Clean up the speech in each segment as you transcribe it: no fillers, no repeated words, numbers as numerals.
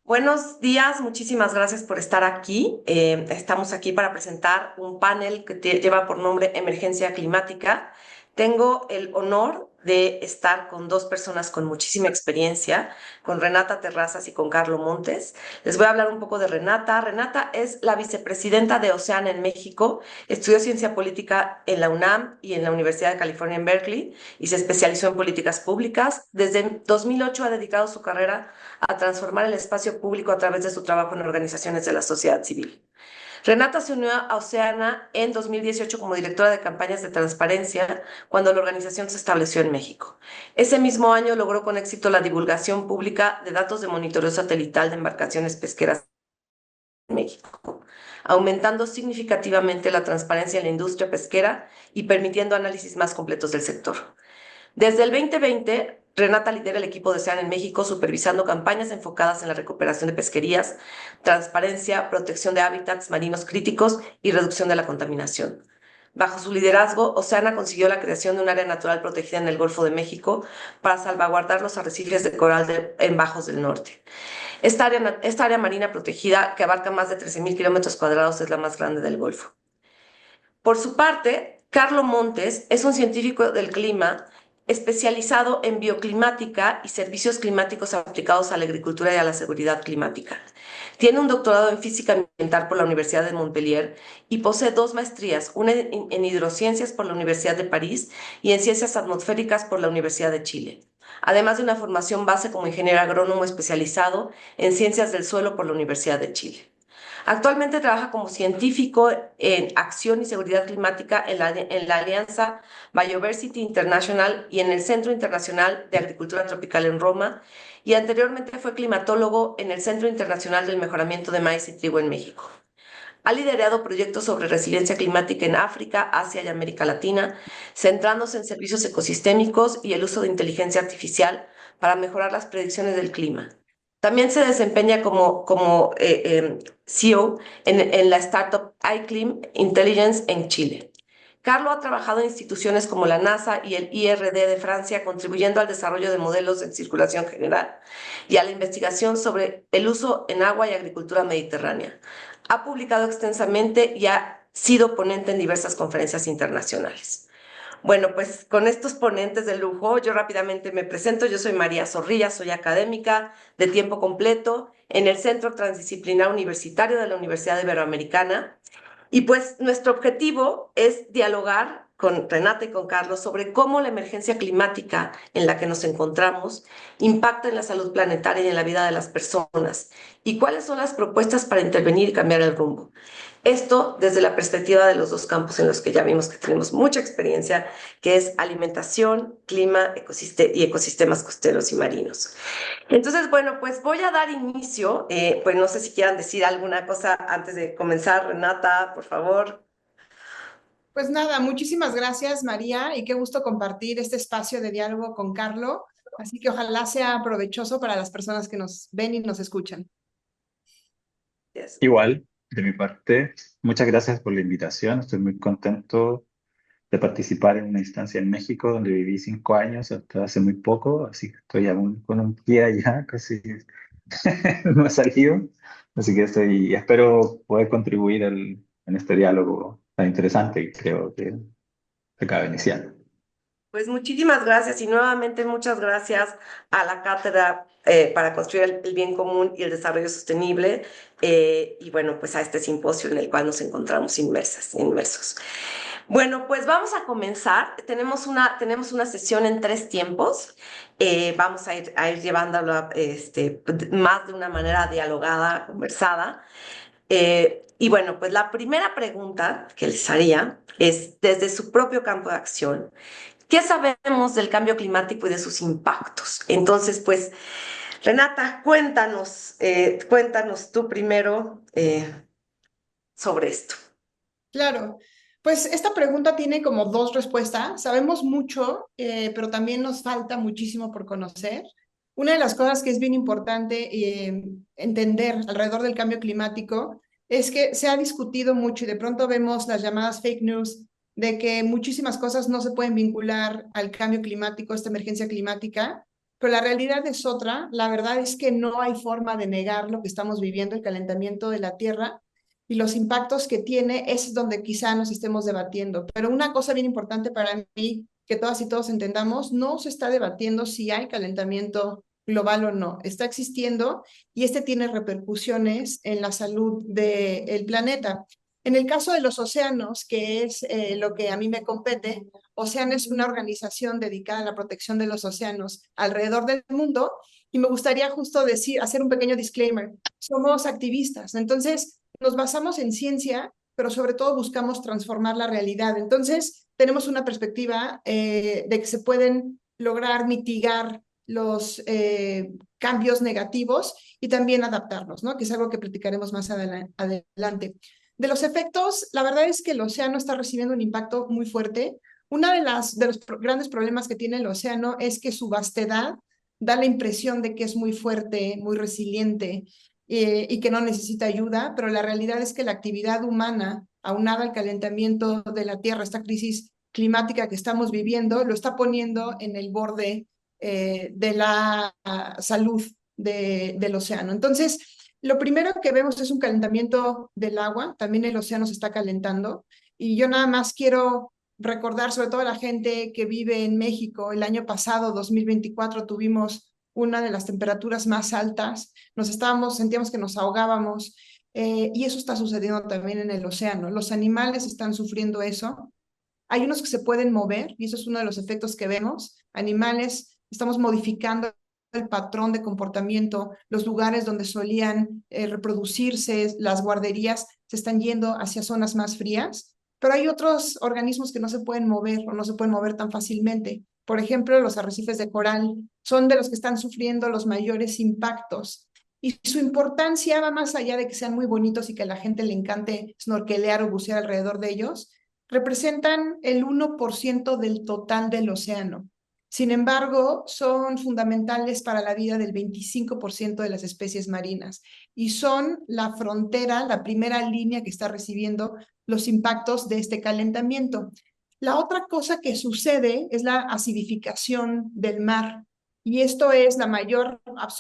Buenos días, muchísimas gracias por estar aquí. Estamos aquí para presentar un panel que lleva por nombre Emergencia Climática. Tengo el honor de estar con dos personas con muchísima experiencia, con Renata Terrazas y con Carlo Montes. Les voy a hablar un poco de Renata. Renata es la vicepresidenta de Oceana en México, estudió ciencia política en la UNAM y en la Universidad de California en Berkeley y se especializó en políticas públicas. Desde 2008 ha dedicado su carrera a transformar el espacio público a través de su trabajo en organizaciones de la sociedad civil. Renata se unió a Oceana en 2018 como directora de campañas de transparencia cuando la organización se estableció en México. Ese mismo año logró con éxito la divulgación pública de datos de monitoreo satelital de embarcaciones pesqueras en México, aumentando significativamente la transparencia en la industria pesquera y permitiendo análisis más completos del sector. Desde el 2020, Renata lidera el equipo de Oceana en México, supervisando campañas enfocadas en la recuperación de pesquerías, transparencia, protección de hábitats marinos críticos y reducción de la contaminación. Bajo su liderazgo, Oceana consiguió la creación de un área natural protegida en el Golfo de México para salvaguardar los arrecifes de coral en Bajos del Norte. Esta área marina protegida, que abarca más de 13,000 kilómetros cuadrados, es la más grande del Golfo. Por su parte, Carlo Montes es un científico del clima especializado en bioclimática y servicios climáticos aplicados a la agricultura y a la seguridad climática. Tiene un doctorado en física ambiental por la Universidad de Montpellier y posee dos maestrías, una en hidrociencias por la Universidad de París y en ciencias atmosféricas por la Universidad de Chile, además de una formación base como ingeniero agrónomo especializado en ciencias del suelo por la Universidad de Chile. Actualmente trabaja como científico en acción y seguridad climática en la Alianza Biodiversity International y en el Centro Internacional de Agricultura Tropical en Roma, y anteriormente fue climatólogo en el Centro Internacional del Mejoramiento de Maíz y Trigo en México. Ha liderado proyectos sobre resiliencia climática en África, Asia y América Latina, centrándose en servicios ecosistémicos y el uso de inteligencia artificial para mejorar las predicciones del clima. También se desempeña como CEO en la startup iClim Intelligence en Chile. Carlo ha trabajado en instituciones como la NASA y el IRD de Francia, contribuyendo al desarrollo de modelos en circulación general y a la investigación sobre el uso en agua y agricultura mediterránea. Ha publicado extensamente y ha sido ponente en diversas conferencias internacionales. Bueno, pues con estos ponentes de lujo, yo rápidamente me presento. Yo soy María Zorrilla, soy académica de tiempo completo en el Centro Transdisciplinar Universitario de la Universidad Iberoamericana. Y pues nuestro objetivo es dialogar con Renata y con Carlos sobre cómo la emergencia climática en la que nos encontramos impacta en la salud planetaria y en la vida de las personas y cuáles son las propuestas para intervenir y cambiar el rumbo. Esto desde la perspectiva de los dos campos en los que ya vimos que tenemos mucha experiencia, que es alimentación, clima y ecosistemas costeros y marinos. Entonces, bueno, pues voy a dar inicio. Pues no sé si quieran decir alguna cosa antes de comenzar, Renata, por favor. Pues nada, muchísimas gracias, María, y qué gusto compartir este espacio de diálogo con Carlo. Así que ojalá sea provechoso para las personas que nos ven y nos escuchan. Yes. Igual, de mi parte, muchas gracias por la invitación. Estoy muy contento de participar en una instancia en México donde viví 5 años hasta hace muy poco, así que estoy aún con un pie allá, casi no he salido. Así que espero poder contribuir en este diálogo tan interesante que creo que acaba de iniciar. Pues muchísimas gracias y nuevamente muchas gracias a la Cátedra para Construir el Bien Común y el Desarrollo Sostenible, y bueno, pues a este simposio en el cual nos encontramos inmersos. Bueno, pues vamos a comenzar. Tenemos una sesión en 3 tiempos. Vamos a ir llevándolo más de una manera dialogada, conversada. Y bueno, pues la primera pregunta que les haría es, desde su propio campo de acción, ¿qué sabemos del cambio climático y de sus impactos? Entonces, pues, Renata, cuéntanos tú primero sobre esto. Claro, pues esta pregunta tiene como dos respuestas. Sabemos mucho, pero también nos falta muchísimo por conocer. Una de las cosas que es bien importante entender alrededor del cambio climático es que se ha discutido mucho y de pronto vemos las llamadas fake news de que muchísimas cosas no se pueden vincular al cambio climático, esta emergencia climática, pero la realidad es otra. La verdad es que no hay forma de negar lo que estamos viviendo, el calentamiento de la Tierra y los impactos que tiene, es donde quizá nos estemos debatiendo. Pero una cosa bien importante para mí, que todas y todos entendamos, no se está debatiendo si hay calentamiento global o no. Está existiendo y este tiene repercusiones en la salud del planeta. En el caso de los océanos, que es lo que a mí me compete, Ocean es una organización dedicada a la protección de los océanos alrededor del mundo y me gustaría justo decir, hacer un pequeño disclaimer. Somos activistas, entonces nos basamos en ciencia, pero sobre todo buscamos transformar la realidad. Entonces tenemos una perspectiva de que se pueden lograr mitigar los cambios negativos y también adaptarnos, ¿no? Que es algo que platicaremos más adelante. De los efectos, la verdad es que el océano está recibiendo un impacto muy fuerte. Una de los grandes problemas que tiene el océano es que su vastedad da la impresión de que es muy fuerte, muy resiliente y que no necesita ayuda, pero la realidad es que la actividad humana, aunada al calentamiento de la Tierra, esta crisis climática que estamos viviendo, lo está poniendo en el borde de la salud del océano. Entonces, lo primero que vemos es un calentamiento del agua, también el océano se está calentando, y yo nada más quiero recordar, sobre todo a la gente que vive en México, el año pasado, 2024, tuvimos una de las temperaturas más altas, sentíamos que nos ahogábamos, y eso está sucediendo también en el océano. Los animales están sufriendo eso. Hay unos que se pueden mover, y eso es uno de los efectos que vemos. Animales, estamos modificando el patrón de comportamiento, los lugares donde solían reproducirse, las guarderías se están yendo hacia zonas más frías, pero hay otros organismos que no se pueden mover o no se pueden mover tan fácilmente. Por ejemplo, los arrecifes de coral son de los que están sufriendo los mayores impactos. Y su importancia va más allá de que sean muy bonitos y que a la gente le encante snorkelear o bucear alrededor de ellos. Representan el 1% del total del océano. Sin embargo, son fundamentales para la vida del 25% de las especies marinas y son la frontera, la primera línea que está recibiendo los impactos de este calentamiento. La otra cosa que sucede es la acidificación del mar. Y esto es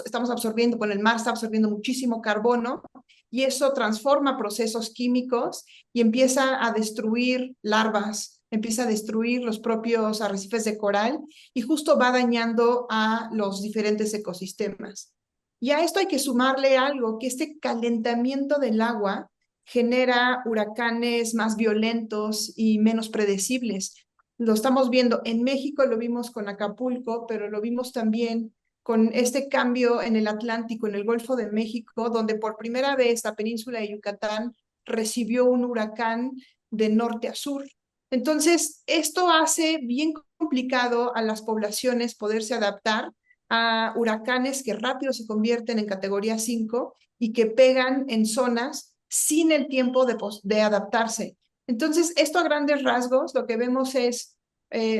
estamos absorbiendo, el mar está absorbiendo muchísimo carbono y eso transforma procesos químicos y empieza a destruir larvas, empieza a destruir los propios arrecifes de coral y justo va dañando a los diferentes ecosistemas. Y a esto hay que sumarle algo, que este calentamiento del agua genera huracanes más violentos y menos predecibles. Lo estamos viendo en México, lo vimos con Acapulco, pero lo vimos también con este cambio en el Atlántico, en el Golfo de México, donde por primera vez la península de Yucatán recibió un huracán de norte a sur. Entonces, esto hace bien complicado a las poblaciones poderse adaptar a huracanes que rápido se convierten en categoría 5 y que pegan en zonas sin el tiempo de adaptarse. Entonces, esto a grandes rasgos, lo que vemos es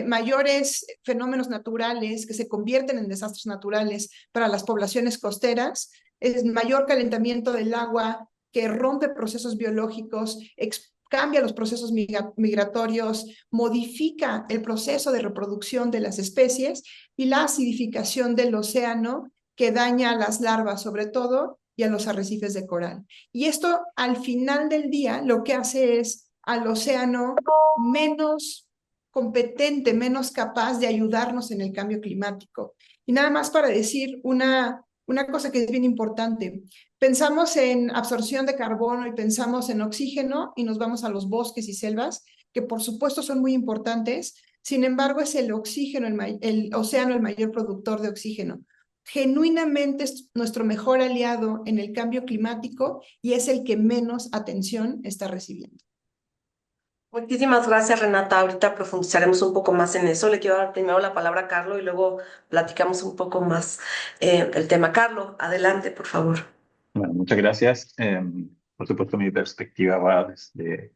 mayores fenómenos naturales que se convierten en desastres naturales para las poblaciones costeras, es mayor calentamiento del agua que rompe procesos biológicos, cambia los procesos migratorios, modifica el proceso de reproducción de las especies y la acidificación del océano que daña a las larvas sobre todo y a los arrecifes de coral. Y esto al final del día lo que hace es al océano menos competente, menos capaz de ayudarnos en el cambio climático. Y nada más para decir una cosa que es bien importante. Pensamos en absorción de carbono y pensamos en oxígeno y nos vamos a los bosques y selvas, que por supuesto son muy importantes. Sin embargo, es el oxígeno, el océano, el mayor productor de oxígeno. Genuinamente es nuestro mejor aliado en el cambio climático y es el que menos atención está recibiendo. Muchísimas gracias, Renata. Ahorita profundizaremos un poco más en eso. Le quiero dar primero la palabra a Carlos y luego platicamos un poco más el tema. Carlos, adelante, por favor. Bueno, muchas gracias. Por supuesto, mi perspectiva va desde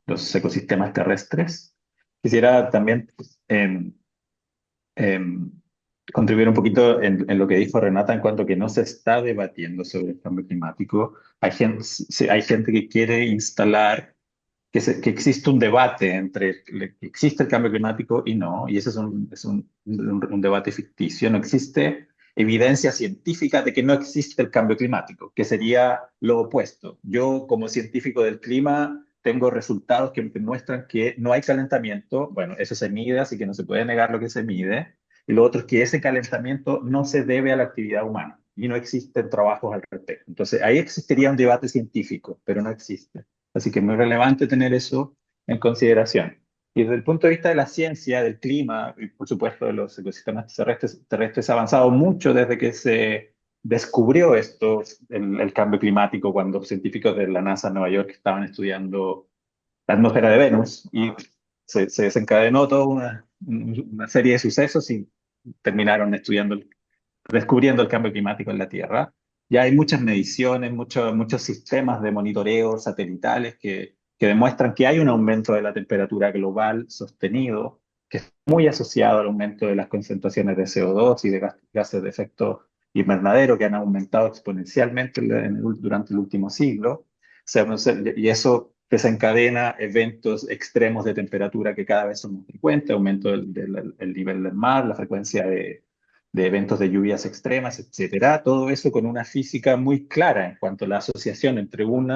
los ecosistemas terrestres. Quisiera también em, contribuir un poquito en lo que dijo Renata en cuanto a que no se está debatiendo sobre el cambio climático. Hay gente que quiere instalar que existe un debate entre que existe el cambio climático y no, y ese es un debate ficticio. No existe evidencia científica de que no existe el cambio climático, que sería lo opuesto. Yo, como científico del clima, tengo resultados que muestran que no hay calentamiento. Bueno, eso se mide, así que no se puede negar lo que se mide. Y lo otro es que ese calentamiento no se debe a la actividad humana y no existen trabajos al respecto. Entonces, ahí existiría un debate científico, pero no existe. Así que es muy relevante tener eso en consideración. Y desde el punto de vista de la ciencia, del clima y por supuesto de los ecosistemas terrestres ha avanzado mucho desde que se descubrió esto, el cambio climático, cuando científicos de la NASA en Nueva York estaban estudiando la atmósfera de Venus y se desencadenó toda una serie de sucesos y terminaron descubriendo el cambio climático en la Tierra. Ya hay muchas mediciones, muchos sistemas de monitoreo satelitales que demuestran que hay un aumento de la temperatura global sostenido, que es muy asociado al aumento de las concentraciones de CO2 y de gases de efecto invernadero que han aumentado exponencialmente durante el último siglo. Y eso desencadena eventos extremos de temperatura que cada vez son más frecuentes, aumento del nivel del mar, la frecuencia de eventos de lluvias extremas, etcétera. Todo eso con una física muy clara en cuanto a la asociación entre un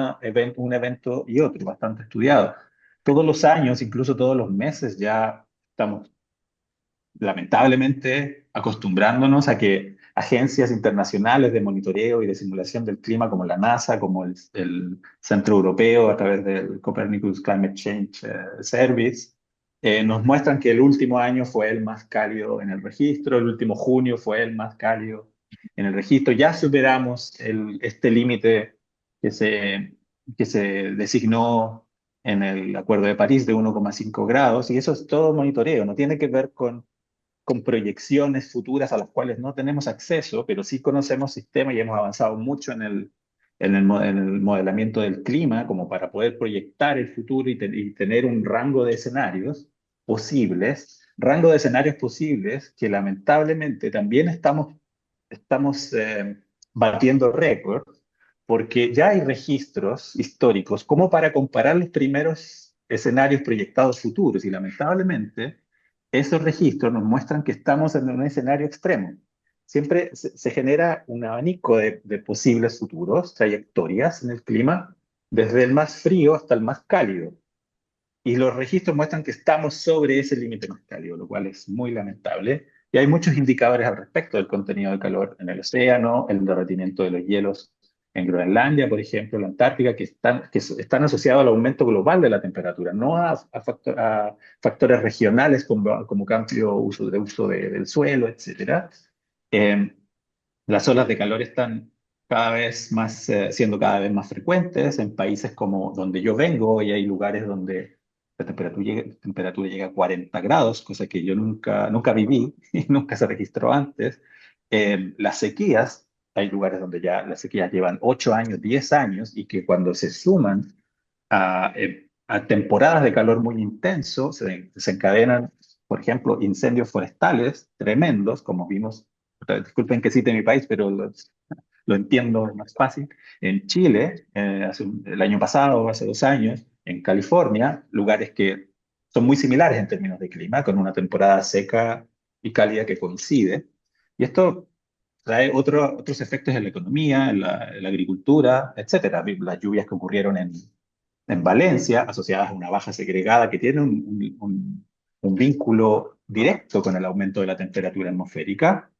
evento y otro, bastante estudiado. Todos los años, incluso todos los meses, ya estamos lamentablemente acostumbrándonos a que agencias internacionales de monitoreo y de simulación del clima como la NASA, como el Centro Europeo a través del Copernicus Climate Change Service, nos muestran que el último año fue el más cálido en el registro, el último junio fue el más cálido en el registro. Ya superamos este límite que que se designó en el Acuerdo de París de 1,5 grados, y eso es todo monitoreo, no tiene que ver con proyecciones futuras a las cuales no tenemos acceso, pero sí conocemos sistemas y hemos avanzado mucho en el modelamiento del clima como para poder proyectar el futuro y tener un rango de escenarios posibles que lamentablemente también estamos batiendo récords, porque ya hay registros históricos como para comparar los primeros escenarios proyectados futuros y lamentablemente esos registros nos muestran que estamos en un escenario extremo. Siempre se genera un abanico de posibles futuros, trayectorias en el clima, desde el más frío hasta el más cálido. Y los registros muestran que estamos sobre ese límite más cálido, lo cual es muy lamentable. Y hay muchos indicadores al respecto del contenido de calor en el océano, el derretimiento de los hielos en Groenlandia, por ejemplo, la Antártica, que están asociados al aumento global de la temperatura, no a factores regionales como cambio de uso del suelo, etcétera. Eh, las olas de calor están siendo cada vez más frecuentes en países como donde yo vengo, y hay lugares donde la temperatura llega a 40 grados, cosa que yo nunca viví y nunca se registró antes. Las sequías, hay lugares donde ya las sequías llevan 8 años, 10 años, y que cuando se suman a temporadas de calor muy intenso, se desencadenan, por ejemplo, incendios forestales tremendos, como vimos. Disculpen que cite mi país, pero lo entiendo más fácil. En Chile, el año pasado, hace 2 años, en California, lugares que son muy similares en términos de clima, con una temporada seca y cálida que coincide. Y esto trae otros efectos en la economía, en la agricultura, etcétera. Las lluvias que ocurrieron en Valencia, asociadas a una baja segregada que tiene un vínculo directo con el aumento de la temperatura atmosférica.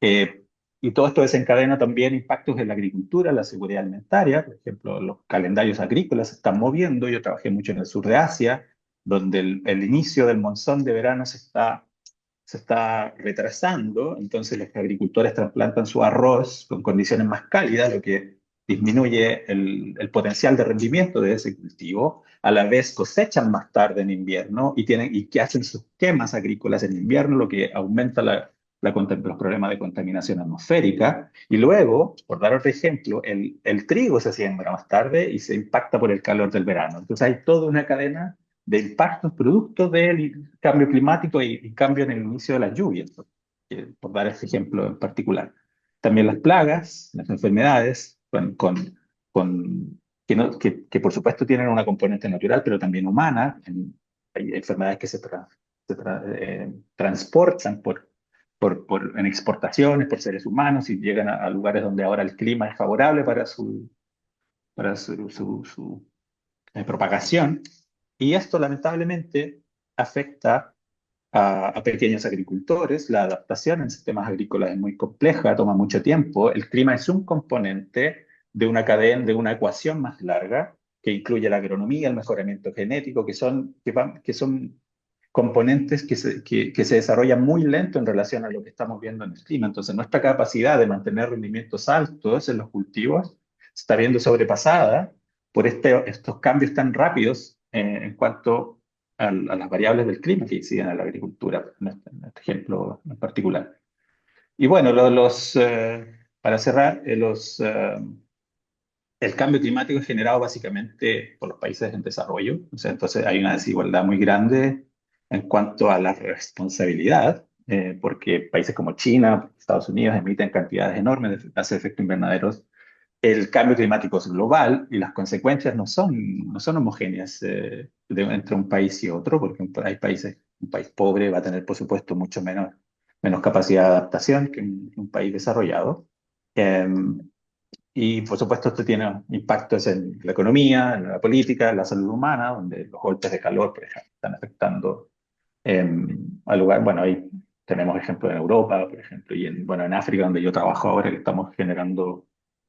Eh, y todo esto desencadena también impactos en la agricultura, en la seguridad alimentaria. Por ejemplo, los calendarios agrícolas se están moviendo. Yo trabajé mucho en el sur de Asia, donde el inicio del monzón de verano se está retrasando, entonces los agricultores trasplantan su arroz con condiciones más cálidas, lo que disminuye el potencial de rendimiento de ese cultivo. A la vez cosechan más tarde en invierno y que hacen sus quemas agrícolas en invierno, lo que aumenta los problemas de contaminación atmosférica. Y luego, por dar otro ejemplo, el trigo se siembra más tarde y se impacta por el calor del verano. Entonces hay toda una cadena de impactos producto del cambio climático y cambio en el inicio de las lluvias, por dar ese ejemplo en particular. También las plagas, las enfermedades, con que por supuesto tienen una componente natural, pero también humana. Hay enfermedades que se transportan en exportaciones por seres humanos y llegan a lugares donde ahora el clima es favorable para su propagación. Y esto lamentablemente afecta a pequeños agricultores. La adaptación en sistemas agrícolas es muy compleja, toma mucho tiempo. El clima es un componente de una cadena, de una ecuación más larga que incluye la agronomía, el mejoramiento genético, que son componentes que se desarrollan muy lento en relación a lo que estamos viendo en el clima. Entonces, nuestra capacidad de mantener rendimientos altos en los cultivos se está viendo sobrepasada por estos cambios tan rápidos en cuanto a las variables del clima que inciden en la agricultura, en este ejemplo en particular. Y bueno, para cerrar, el cambio climático es generado básicamente por los países en desarrollo. O sea, entonces hay una desigualdad muy grande en cuanto a la responsabilidad, porque países como China, Estados Unidos emiten cantidades enormes de gases de efecto invernadero. El cambio climático es global y las consecuencias no son homogéneas entre un país y otro, porque un país pobre va a tener, por supuesto, mucho menos capacidad de adaptación que un país desarrollado. Eh, y, por supuesto, esto tiene impactos en la economía, en la política, en la salud humana, donde los golpes de calor, por ejemplo, están afectando al lugar. Bueno, ahí tenemos ejemplos en Europa, por ejemplo, y en África, donde yo trabajo ahora, que estamos generando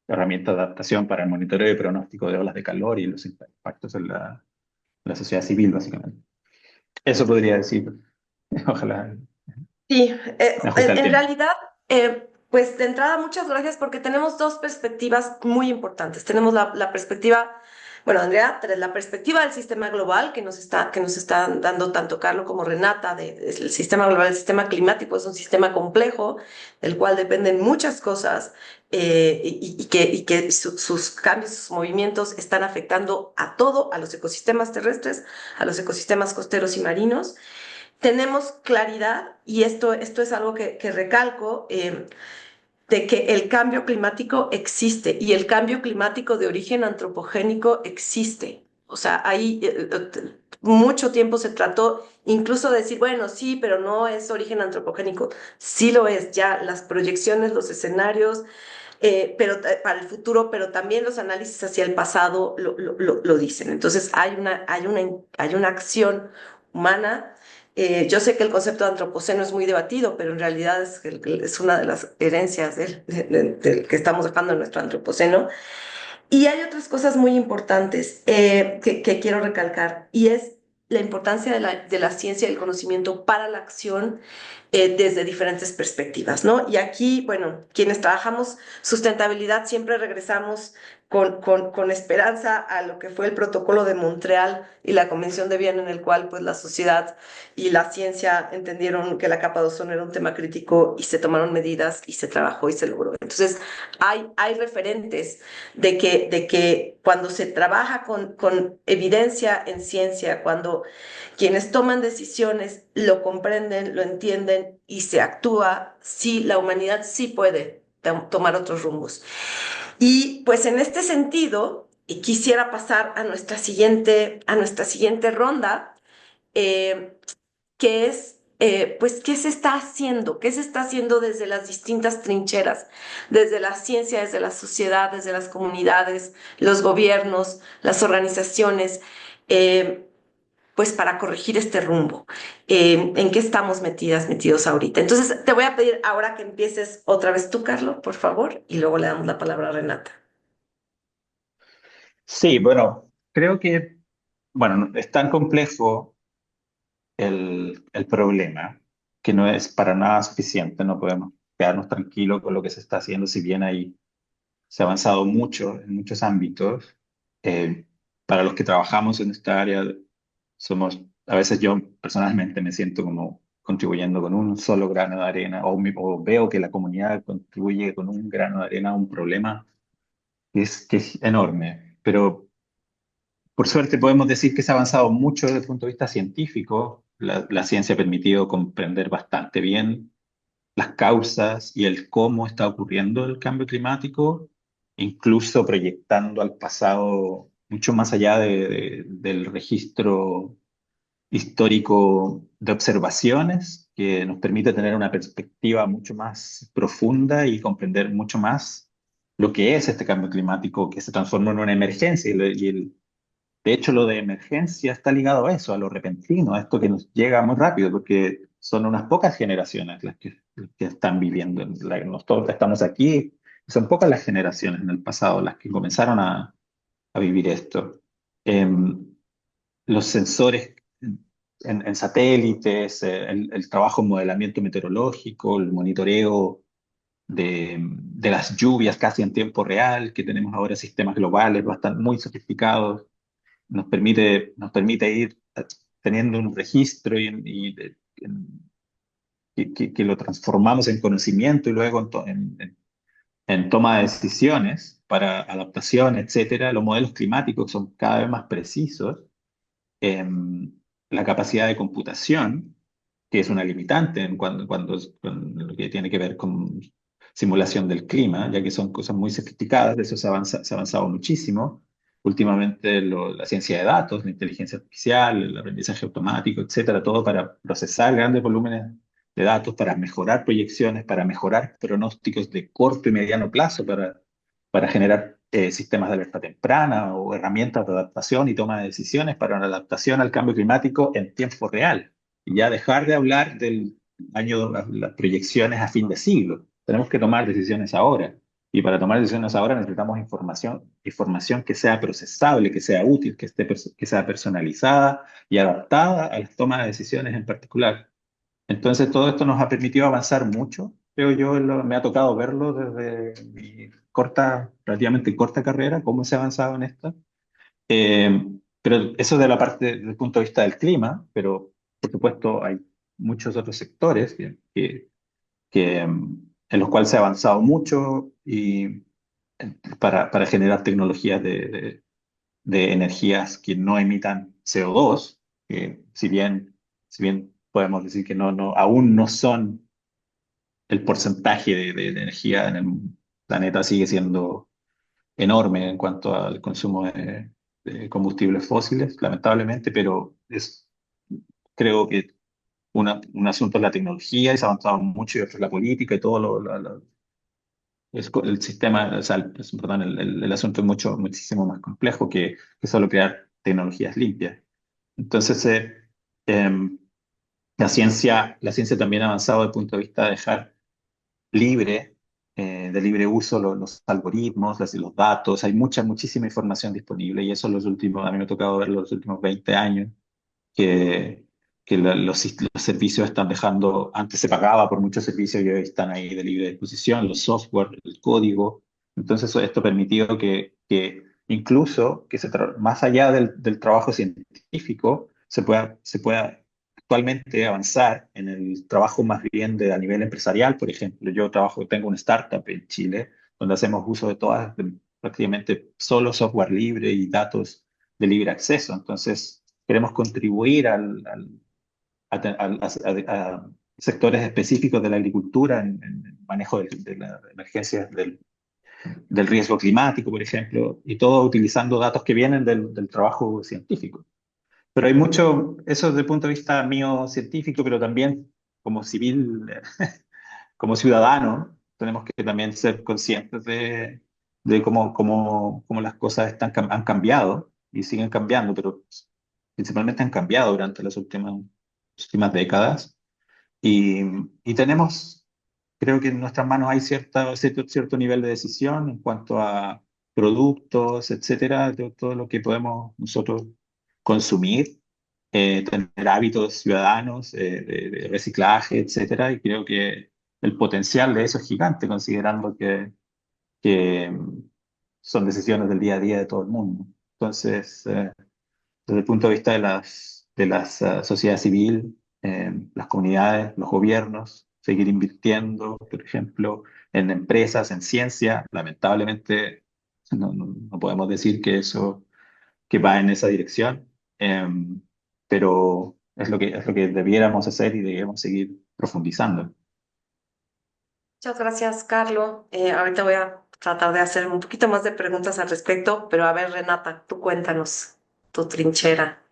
herramientas de adaptación para el monitoreo y pronóstico de olas de calor y los impactos en la sociedad civil, básicamente. Eso podría decir. Ojalá Sí, me ajuste al en tiempo. realidad, pues de entrada, muchas gracias porque tenemos dos perspectivas muy importantes. Tenemos la perspectiva, bueno, Andrea, la perspectiva del sistema global que nos está dando tanto Carlos como Renata, del sistema global, el sistema climático es un sistema complejo del cual dependen muchas cosas y que sus cambios, sus movimientos están afectando a todo, a los ecosistemas terrestres, a los ecosistemas costeros y marinos. Tenemos claridad, y esto es algo que recalco, de que el cambio climático existe y el cambio climático de origen antropogénico existe. O sea, ahí mucho tiempo se trató incluso de decir, bueno, sí, pero no es origen antropogénico. Sí lo es, ya las proyecciones, los escenarios, pero para el futuro, pero también los análisis hacia el pasado lo dicen. Entonces hay una acción humana. Yo sé que el concepto de antropoceno es muy debatido, pero en realidad es una de las herencias del que estamos dejando en nuestro antropoceno. Y hay otras cosas muy importantes que quiero recalcar, y es la importancia de la ciencia y el conocimiento para la acción desde diferentes perspectivas, ¿no? Y aquí, bueno, quienes trabajamos sustentabilidad siempre regresamos con esperanza a lo que fue el protocolo de Montreal y la Convención de Viena, en el cual pues la sociedad y la ciencia entendieron que la capa de ozono era un tema crítico y se tomaron medidas y se trabajó y se logró. Entonces, hay referentes de que cuando se trabaja con evidencia en ciencia, cuando quienes toman decisiones lo comprenden, lo entienden y se actúa, sí, la humanidad sí puede tomar otros rumbos. Y pues en este sentido, y quisiera pasar a nuestra siguiente ronda, eh, que es, pues, ¿qué se está haciendo? ¿Qué se está haciendo desde las distintas trincheras? Desde la ciencia, desde la sociedad, desde las comunidades, los gobiernos, las organizaciones, eh, pues para corregir este rumbo. ¿En qué estamos metidos ahorita? Entonces, te voy a pedir ahora que empieces otra vez tú, Carlos, por favor, y luego le damos la palabra a Renata. Sí, bueno, creo que, bueno, es tan complejo el problema que no es para nada suficiente. No podemos quedarnos tranquilos con lo que se está haciendo, si bien ahí se ha avanzado mucho en muchos ámbitos. Eh, para los que trabajamos en esta área, a veces yo personalmente me siento como contribuyendo con un solo grano de arena, o veo que la comunidad contribuye con un grano de arena a un problema que es enorme. Pero por suerte podemos decir que se ha avanzado mucho desde el punto de vista científico. La ciencia ha permitido comprender bastante bien las causas y el cómo está ocurriendo el cambio climático. incluso proyectando al pasado mucho más allá del registro histórico de observaciones, que nos permite tener una perspectiva mucho más profunda y comprender mucho más lo que es este cambio climático que se transformó en una emergencia. De hecho, lo de emergencia está ligado a eso, a lo repentino, a esto que nos llega muy rápido, porque son unas pocas generaciones las que están viviendo. Nosotros estamos aquí, son pocas las generaciones en el pasado las que comenzaron a vivir esto. Em, los sensores en satélites, el trabajo en modelamiento meteorológico, el monitoreo de las lluvias casi en tiempo real, que tenemos ahora sistemas globales bastante muy sofisticados, nos permite ir teniendo un registro que lo transformamos en conocimiento y luego en toma de decisiones para adaptación, etcétera. Los modelos climáticos son cada vez más precisos. La capacidad de computación, que es una limitante cuando lo que tiene que ver con simulación del clima, ya que son cosas muy sofisticadas, de eso se ha avanzado muchísimo. Últimamente la ciencia de datos, la inteligencia artificial, el aprendizaje automático, etcétera, todo para procesar grandes volúmenes de datos, para mejorar proyecciones, para mejorar pronósticos de corto y mediano plazo, para generar sistemas de alerta temprana o herramientas de adaptación y toma de decisiones para la adaptación al cambio climático en tiempo real. Y ya dejar de hablar del año, las proyecciones a fin de siglo. Tenemos que tomar decisiones ahora. Y para tomar decisiones ahora necesitamos información que sea procesable, que sea útil, que sea personalizada y adaptada a las tomas de decisiones en particular. Entonces, todo esto nos ha permitido avanzar mucho. Creo yo, me ha tocado verlo desde mi relativamente corta carrera, cómo se ha avanzado en esto. Pero eso de la parte, desde el punto de vista del clima, pero por supuesto hay muchos otros sectores en los cuales se ha avanzado mucho y para generar tecnologías de energías que no emitan CO2, que si bien podemos decir que aún no son el porcentaje de energía en el planeta sigue siendo enorme en cuanto al consumo de combustibles fósiles, lamentablemente, pero creo que un asunto es la tecnología y se ha avanzado mucho y otro es la política y todo el sistema, o sea, perdón, el asunto es muchísimo más complejo que solo crear tecnologías limpias. Entonces, em, la ciencia también ha avanzado desde el punto de vista de dejar libre, de libre uso los algoritmos, los datos. Hay muchísima información disponible y eso a mí me ha tocado verlo los últimos 20 años, que, los servicios están dejando, antes se pagaba por muchos servicios y hoy están ahí de libre disposición, los software, el código. Entonces esto ha permitido que incluso más allá del trabajo científico, se pueda actualmente avanzar en el trabajo más bien a nivel empresarial. Por ejemplo, tengo una startup en Chile donde hacemos uso prácticamente solo software libre y datos de libre acceso. Entonces, queremos contribuir a sectores específicos de la agricultura en el manejo de las emergencias del riesgo climático, por ejemplo, y todo utilizando datos que vienen del trabajo científico. Pero hay mucho, eso desde el punto de vista mío científico, pero también como civil, como ciudadano, tenemos que también ser conscientes de cómo las cosas han cambiado y siguen cambiando, pero principalmente han cambiado durante las últimas décadas. Y, y creo que en nuestras manos hay cierto nivel de decisión en cuanto a productos, etcétera, de todo lo que podemos nosotros consumir, tener hábitos ciudadanos de reciclaje, etcétera, y creo que el potencial de eso es gigante, considerando que son decisiones del día a día de todo el mundo. Entonces, desde el punto de vista de la sociedad civil, las comunidades, los gobiernos, seguir invirtiendo, por ejemplo, en empresas, en ciencia. Lamentablemente, no podemos decir que va en esa dirección, pero es lo que debiéramos hacer y debiéramos seguir profundizando. Muchas gracias, Carlos. Ahorita voy a tratar de hacer un poquito más de preguntas al respecto, pero a ver, Renata, tú cuéntanos tu trinchera.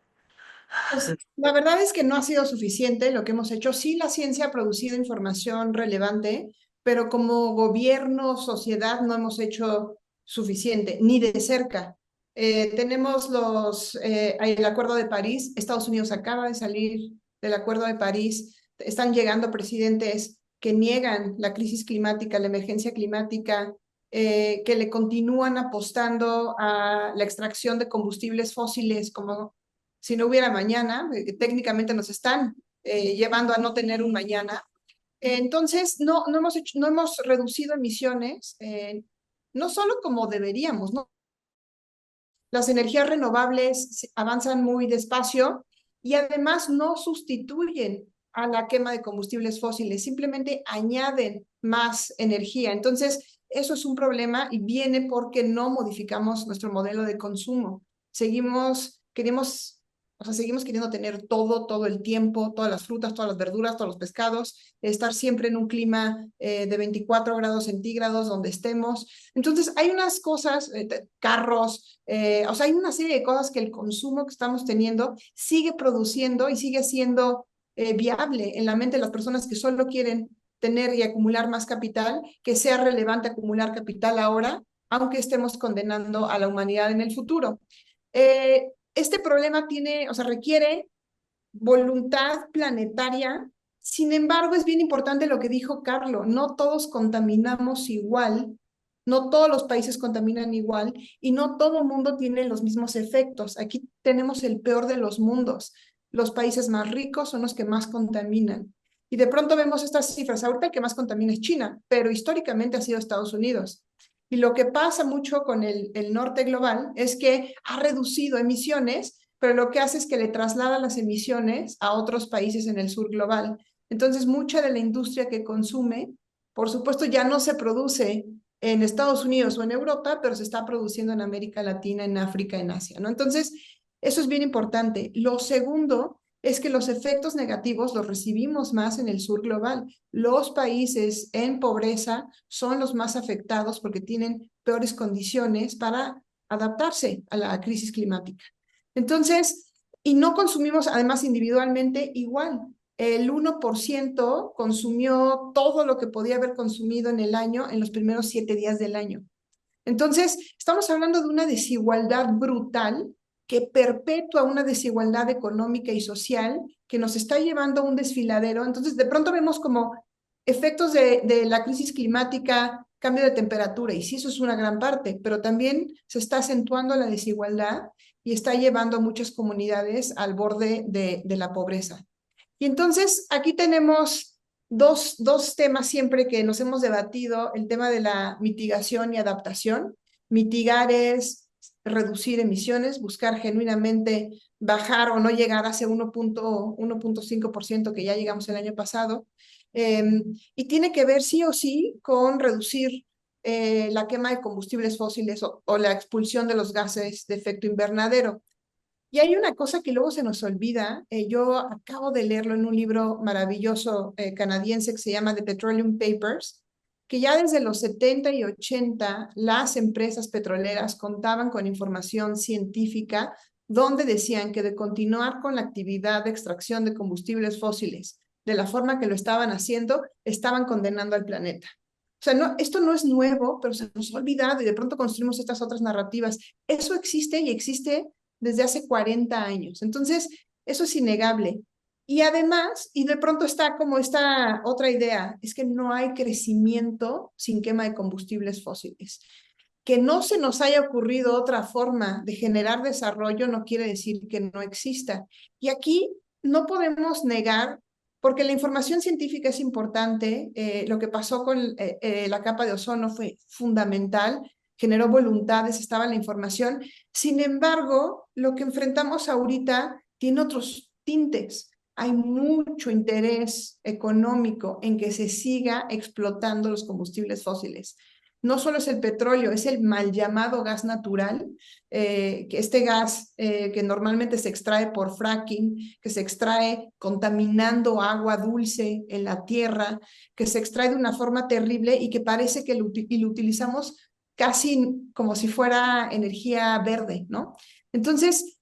Pues la verdad es que no ha sido suficiente lo que hemos hecho. Sí, la ciencia ha producido información relevante, pero como gobierno, sociedad, no hemos hecho suficiente, ni de cerca. Tenemos el Acuerdo de París. Estados Unidos acaba de salir del Acuerdo de París. Están llegando presidentes que niegan la crisis climática, la emergencia climática, que le continúan apostando a la extracción de combustibles fósiles como si no hubiera mañana. Técnicamente nos están llevando a no tener un mañana. Entonces, no hemos reducido emisiones, no solo como deberíamos, ¿no? Las energías renovables avanzan muy despacio y además no sustituyen a la quema de combustibles fósiles, simplemente añaden más energía. Entonces, eso es un problema y viene porque no modificamos nuestro modelo de consumo. Seguimos queriendo tener todo el tiempo, todas las frutas, todas las verduras, todos los pescados, estar siempre en un clima de 24 grados centígrados donde estemos. Entonces, hay unas cosas, carros, o sea, hay una serie de cosas que el consumo que estamos teniendo sigue produciendo y sigue siendo viable en la mente de las personas que solo quieren tener y acumular más capital, que sea relevante acumular capital ahora, aunque estemos condenando a la humanidad en el futuro. Este problema requiere voluntad planetaria. Sin embargo, es bien importante lo que dijo Carlos, no todos contaminamos igual, no todos los países contaminan igual y no todo el mundo tiene los mismos efectos. Aquí tenemos el peor de los mundos. Los países más ricos son los que más contaminan. Y de pronto vemos estas cifras. Ahorita el que más contamina es China, pero históricamente ha sido Estados Unidos. Y lo que pasa mucho con el norte global es que ha reducido emisiones, pero lo que hace es que le traslada las emisiones a otros países en el sur global. Entonces, mucha de la industria que consume, por supuesto, ya no se produce en Estados Unidos o en Europa, pero se está produciendo en América Latina, en África, en Asia, ¿no? Entonces, eso es bien importante. Lo segundo es que los efectos negativos los recibimos más en el sur global. Los países en pobreza son los más afectados porque tienen peores condiciones para adaptarse a la crisis climática. Entonces, y no consumimos además individualmente igual. El 1% consumió todo lo que podía haber consumido en el año en los primeros 7 días del año. Entonces, estamos hablando de una desigualdad brutal que perpetúa una desigualdad económica y social que nos está llevando a un desfiladero. Entonces, de pronto vemos como efectos de la crisis climática, cambio de temperatura, y sí, eso es una gran parte, pero también se está acentuando la desigualdad y está llevando a muchas comunidades al borde de la pobreza. Y entonces, aquí tenemos dos temas siempre que nos hemos debatido: el tema de la mitigación y adaptación. Mitigar es reducir emisiones, buscar genuinamente bajar o no llegar a ese 1.5% que ya llegamos el año pasado. Y tiene que ver sí o sí con reducir la quema de combustibles fósiles o la expulsión de los gases de efecto invernadero. Y hay una cosa que luego se nos olvida. Yo acabo de leerlo en un libro maravilloso canadiense que se llama The Petroleum Papers, que ya desde los 70 y 80 las empresas petroleras contaban con información científica donde decían que de continuar con la actividad de extracción de combustibles fósiles de la forma que lo estaban haciendo, estaban condenando al planeta. O sea, no, esto no es nuevo, pero se nos ha olvidado y de pronto construimos estas otras narrativas. Eso existe y existe desde hace 40 años. Entonces, eso es innegable. Y además, y de pronto está como esta otra idea, es que no hay crecimiento sin quema de combustibles fósiles. Que no se nos haya ocurrido otra forma de generar desarrollo no quiere decir que no exista. Y aquí no podemos negar, porque la información científica es importante. Lo que pasó con la capa de ozono fue fundamental, generó voluntades, estaba la información. Sin embargo, lo que enfrentamos ahorita tiene otros tintes. Hay mucho interés económico en que se siga explotando los combustibles fósiles. No solo es el petróleo, es el mal llamado gas natural, que este gas que normalmente se extrae por fracking, que se extrae contaminando agua dulce en la tierra, que se extrae de una forma terrible y que parece que lo utilizamos casi como si fuera energía verde, ¿no? Entonces,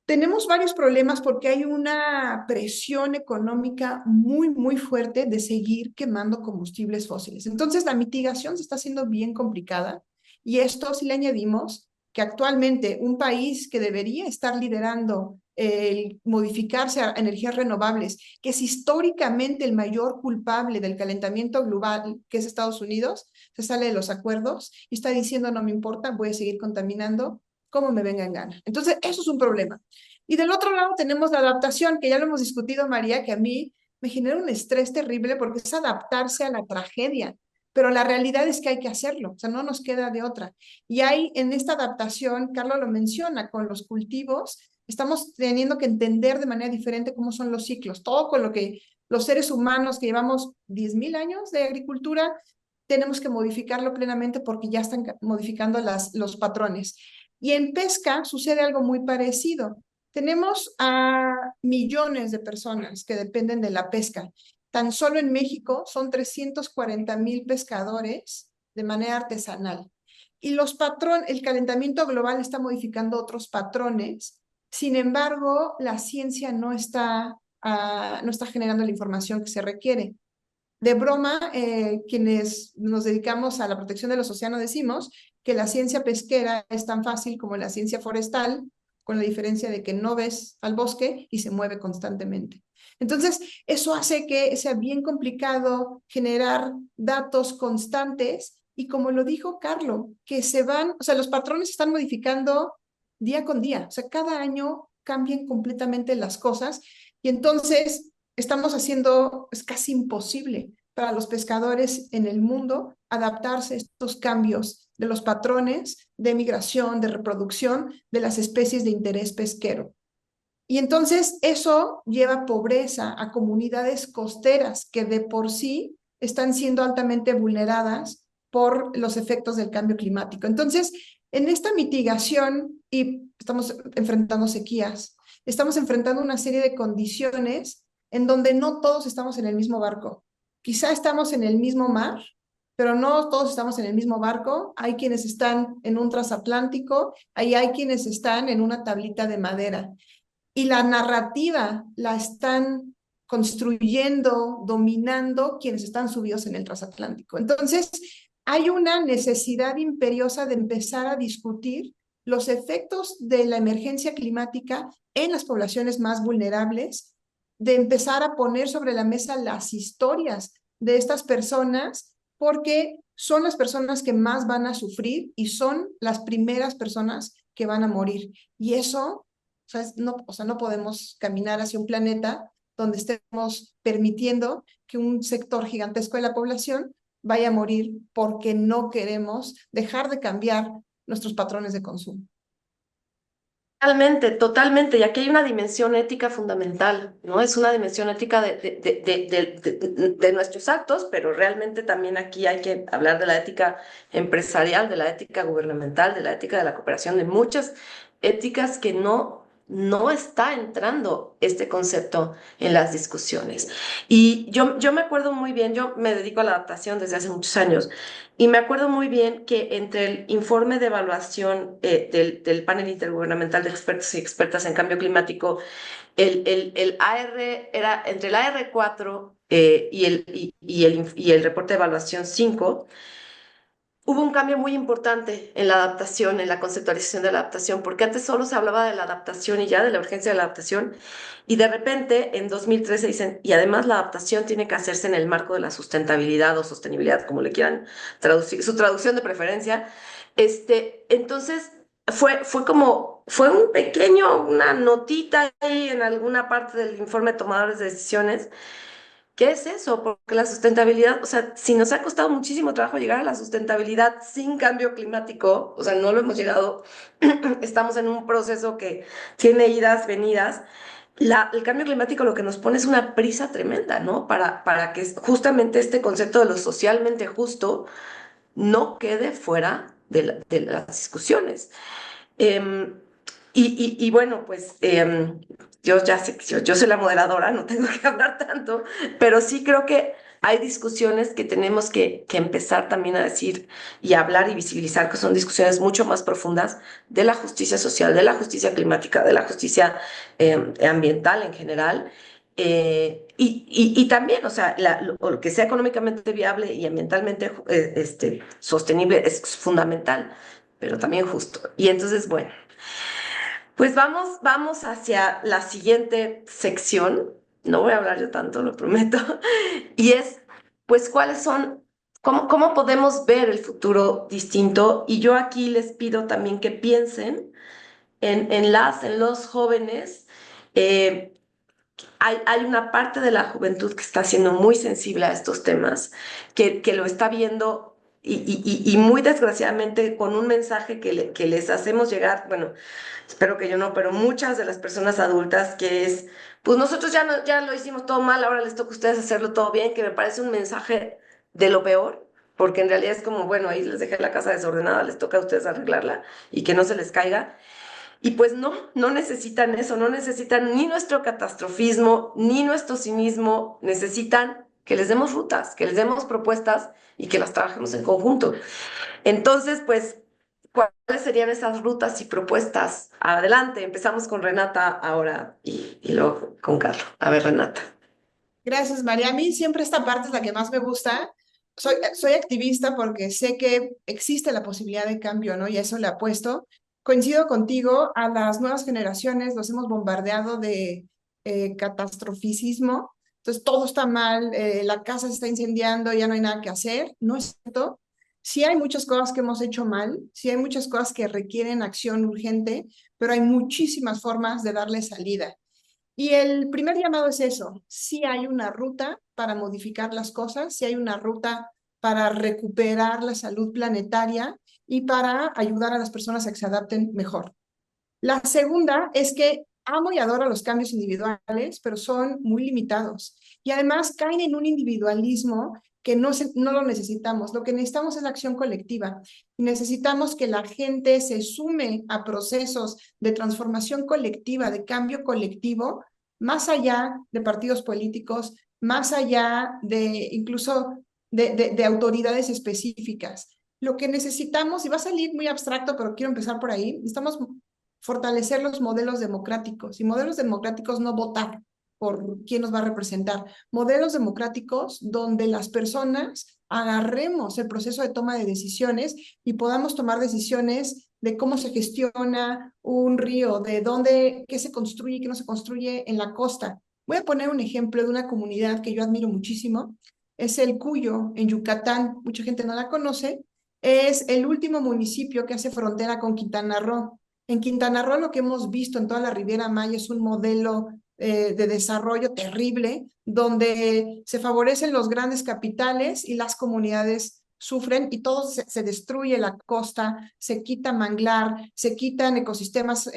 tenemos varios problemas porque hay una presión económica muy, muy fuerte de seguir quemando combustibles fósiles. Entonces, la mitigación se está haciendo bien complicada y esto si le añadimos que actualmente un país que debería estar liderando el modificarse a energías renovables, que es históricamente el mayor culpable del calentamiento global, que es Estados Unidos, se sale de los acuerdos y está diciendo no me importa, voy a seguir contaminando como me venga en gana. Entonces, eso es un problema. Y del otro lado tenemos la adaptación, que ya lo hemos discutido, María, que a mí me genera un estrés terrible porque es adaptarse a la tragedia, pero la realidad es que hay que hacerlo, o sea, no nos queda de otra. Y hay en esta adaptación, Carlos lo menciona, con los cultivos, estamos teniendo que entender de manera diferente cómo son los ciclos, todo con lo que los seres humanos que llevamos 10.000 años de agricultura, tenemos que modificarlo plenamente porque ya están modificando los patrones. Y en pesca sucede algo muy parecido. Tenemos a millones de personas que dependen de la pesca. Tan solo en México son 340,000 pescadores de manera artesanal. Y el calentamiento global está modificando otros patrones. Sin embargo, la ciencia no está generando la información que se requiere. De broma, quienes nos dedicamos a la protección de los océanos decimos que la ciencia pesquera es tan fácil como la ciencia forestal, con la diferencia de que no ves al bosque y se mueve constantemente. Entonces, eso hace que sea bien complicado generar datos constantes y como lo dijo Carlo, que o sea, los patrones se están modificando día con día, o sea, cada año cambian completamente las cosas y entonces estamos haciendo, es casi imposible para los pescadores en el mundo adaptarse a estos cambios de los patrones de migración, de reproducción de las especies de interés pesquero. Y entonces eso lleva pobreza a comunidades costeras que de por sí están siendo altamente vulneradas por los efectos del cambio climático. Entonces, en esta mitigación, y estamos enfrentando sequías, estamos enfrentando una serie de condiciones en donde no todos estamos en el mismo barco. Quizá estamos en el mismo mar, pero no todos estamos en el mismo barco. Hay quienes están en un transatlántico, ahí hay quienes están en una tablita de madera y la narrativa la están construyendo, dominando quienes están subidos en el transatlántico. Entonces, hay una necesidad imperiosa de empezar a discutir los efectos de la emergencia climática en las poblaciones más vulnerables, de empezar a poner sobre la mesa las historias de estas personas, porque son las personas que más van a sufrir y son las primeras personas que van a morir. Y eso o sea, no podemos caminar hacia un planeta donde estemos permitiendo que un sector gigantesco de la población vaya a morir porque no queremos dejar de cambiar nuestros patrones de consumo. Totalmente, totalmente. Y aquí hay una dimensión ética fundamental, ¿no? Es una dimensión ética de nuestros actos, pero realmente también aquí hay que hablar de la ética empresarial, de la ética gubernamental, de la ética de la cooperación, de muchas éticas que no está entrando este concepto en las discusiones. Y yo me acuerdo muy bien, yo me dedico a la adaptación desde hace muchos años. Y me acuerdo muy bien que entre el informe de evaluación del panel intergubernamental de expertos y expertas en cambio climático, el AR era entre el AR4 y el reporte de evaluación 5. Hubo un cambio muy importante en la adaptación, en la conceptualización de la adaptación, porque antes solo se hablaba de la adaptación y ya de la urgencia de la adaptación, y de repente en 2013 dicen, y además la adaptación tiene que hacerse en el marco de la sustentabilidad o sostenibilidad, como le quieran traducir, su traducción de preferencia. Entonces fue un pequeño, una notita ahí en alguna parte del informe de tomadores de decisiones. ¿Qué es eso? Porque la sustentabilidad, o sea, si nos ha costado muchísimo trabajo llegar a la sustentabilidad sin cambio climático, o sea, no lo hemos llegado, estamos en un proceso que tiene idas, venidas. El cambio climático lo que nos pone es una prisa tremenda, ¿no? Para que justamente este concepto de lo socialmente justo no quede fuera de las discusiones. Em, y bueno, pues yo ya sé que yo soy la moderadora, no tengo que hablar tanto, pero sí creo que hay discusiones que tenemos que empezar también a decir y hablar y visibilizar, que son discusiones mucho más profundas de la justicia social, de la justicia climática, de la justicia ambiental en general. Y también, o sea, lo que sea económicamente viable y ambientalmente sostenible es fundamental, pero también justo. Y entonces, bueno, pues vamos hacia la siguiente sección. No voy a hablar yo tanto, lo prometo. Y es, pues, cuáles son, cómo podemos ver el futuro distinto. Y yo aquí les pido también que piensen en los jóvenes. eh, hay una parte de la juventud que está siendo muy sensible a estos temas, que lo está viendo y muy desgraciadamente con un mensaje que les hacemos llegar, bueno, espero que yo no, pero muchas de las personas adultas que es, pues nosotros ya, ya lo hicimos todo mal, ahora les toca a ustedes hacerlo todo bien, que me parece un mensaje de lo peor, porque en realidad es como, bueno, ahí les dejé la casa desordenada, les toca a ustedes arreglarla y que no se les caiga. Y pues no necesitan eso, no necesitan ni nuestro catastrofismo, ni nuestro cinismo, necesitan que les demos rutas, que les demos propuestas y que las trabajemos en conjunto. Entonces, pues, ¿cuáles serían esas rutas y propuestas? Adelante, empezamos con Renata ahora y luego con Carlos. A ver, Renata. Gracias, María. A mí siempre esta parte es la que más me gusta. Soy activista porque sé que existe la posibilidad de cambio, ¿no? Y a eso le apuesto. Coincido contigo, a las nuevas generaciones los hemos bombardeado de catastroficismo. Entonces todo está mal, la casa se está incendiando, ya no hay nada que hacer. No es cierto. Sí hay muchas cosas que hemos hecho mal, sí hay muchas cosas que requieren acción urgente, pero hay muchísimas formas de darle salida. Y el primer llamado es eso, si hay una ruta para modificar las cosas, si hay una ruta para recuperar la salud planetaria y para ayudar a las personas a que se adapten mejor. La segunda es que amo y adoro los cambios individuales, pero son muy limitados. Y además caen en un individualismo que no lo necesitamos. Lo que necesitamos es la acción colectiva. Y necesitamos que la gente se sume a procesos de transformación colectiva, de cambio colectivo, más allá de partidos políticos, más allá de incluso de autoridades específicas. Lo que necesitamos, y va a salir muy abstracto, pero quiero empezar por ahí, necesitamos fortalecer los modelos democráticos. Y modelos democráticos no votar por quién nos va a representar. Modelos democráticos donde las personas agarremos el proceso de toma de decisiones y podamos tomar decisiones de cómo se gestiona un río, de dónde, qué se construye y qué no se construye en la costa. Voy a poner un ejemplo de una comunidad que yo admiro muchísimo. Es el Cuyo, en Yucatán. Mucha gente no la conoce. Es el último municipio que hace frontera con Quintana Roo. En Quintana Roo lo que hemos visto en toda la Riviera Maya es un modelo de desarrollo terrible, donde se favorecen los grandes capitales y las comunidades sufren y todo se destruye la costa, se quita manglar, se quitan ecosistemas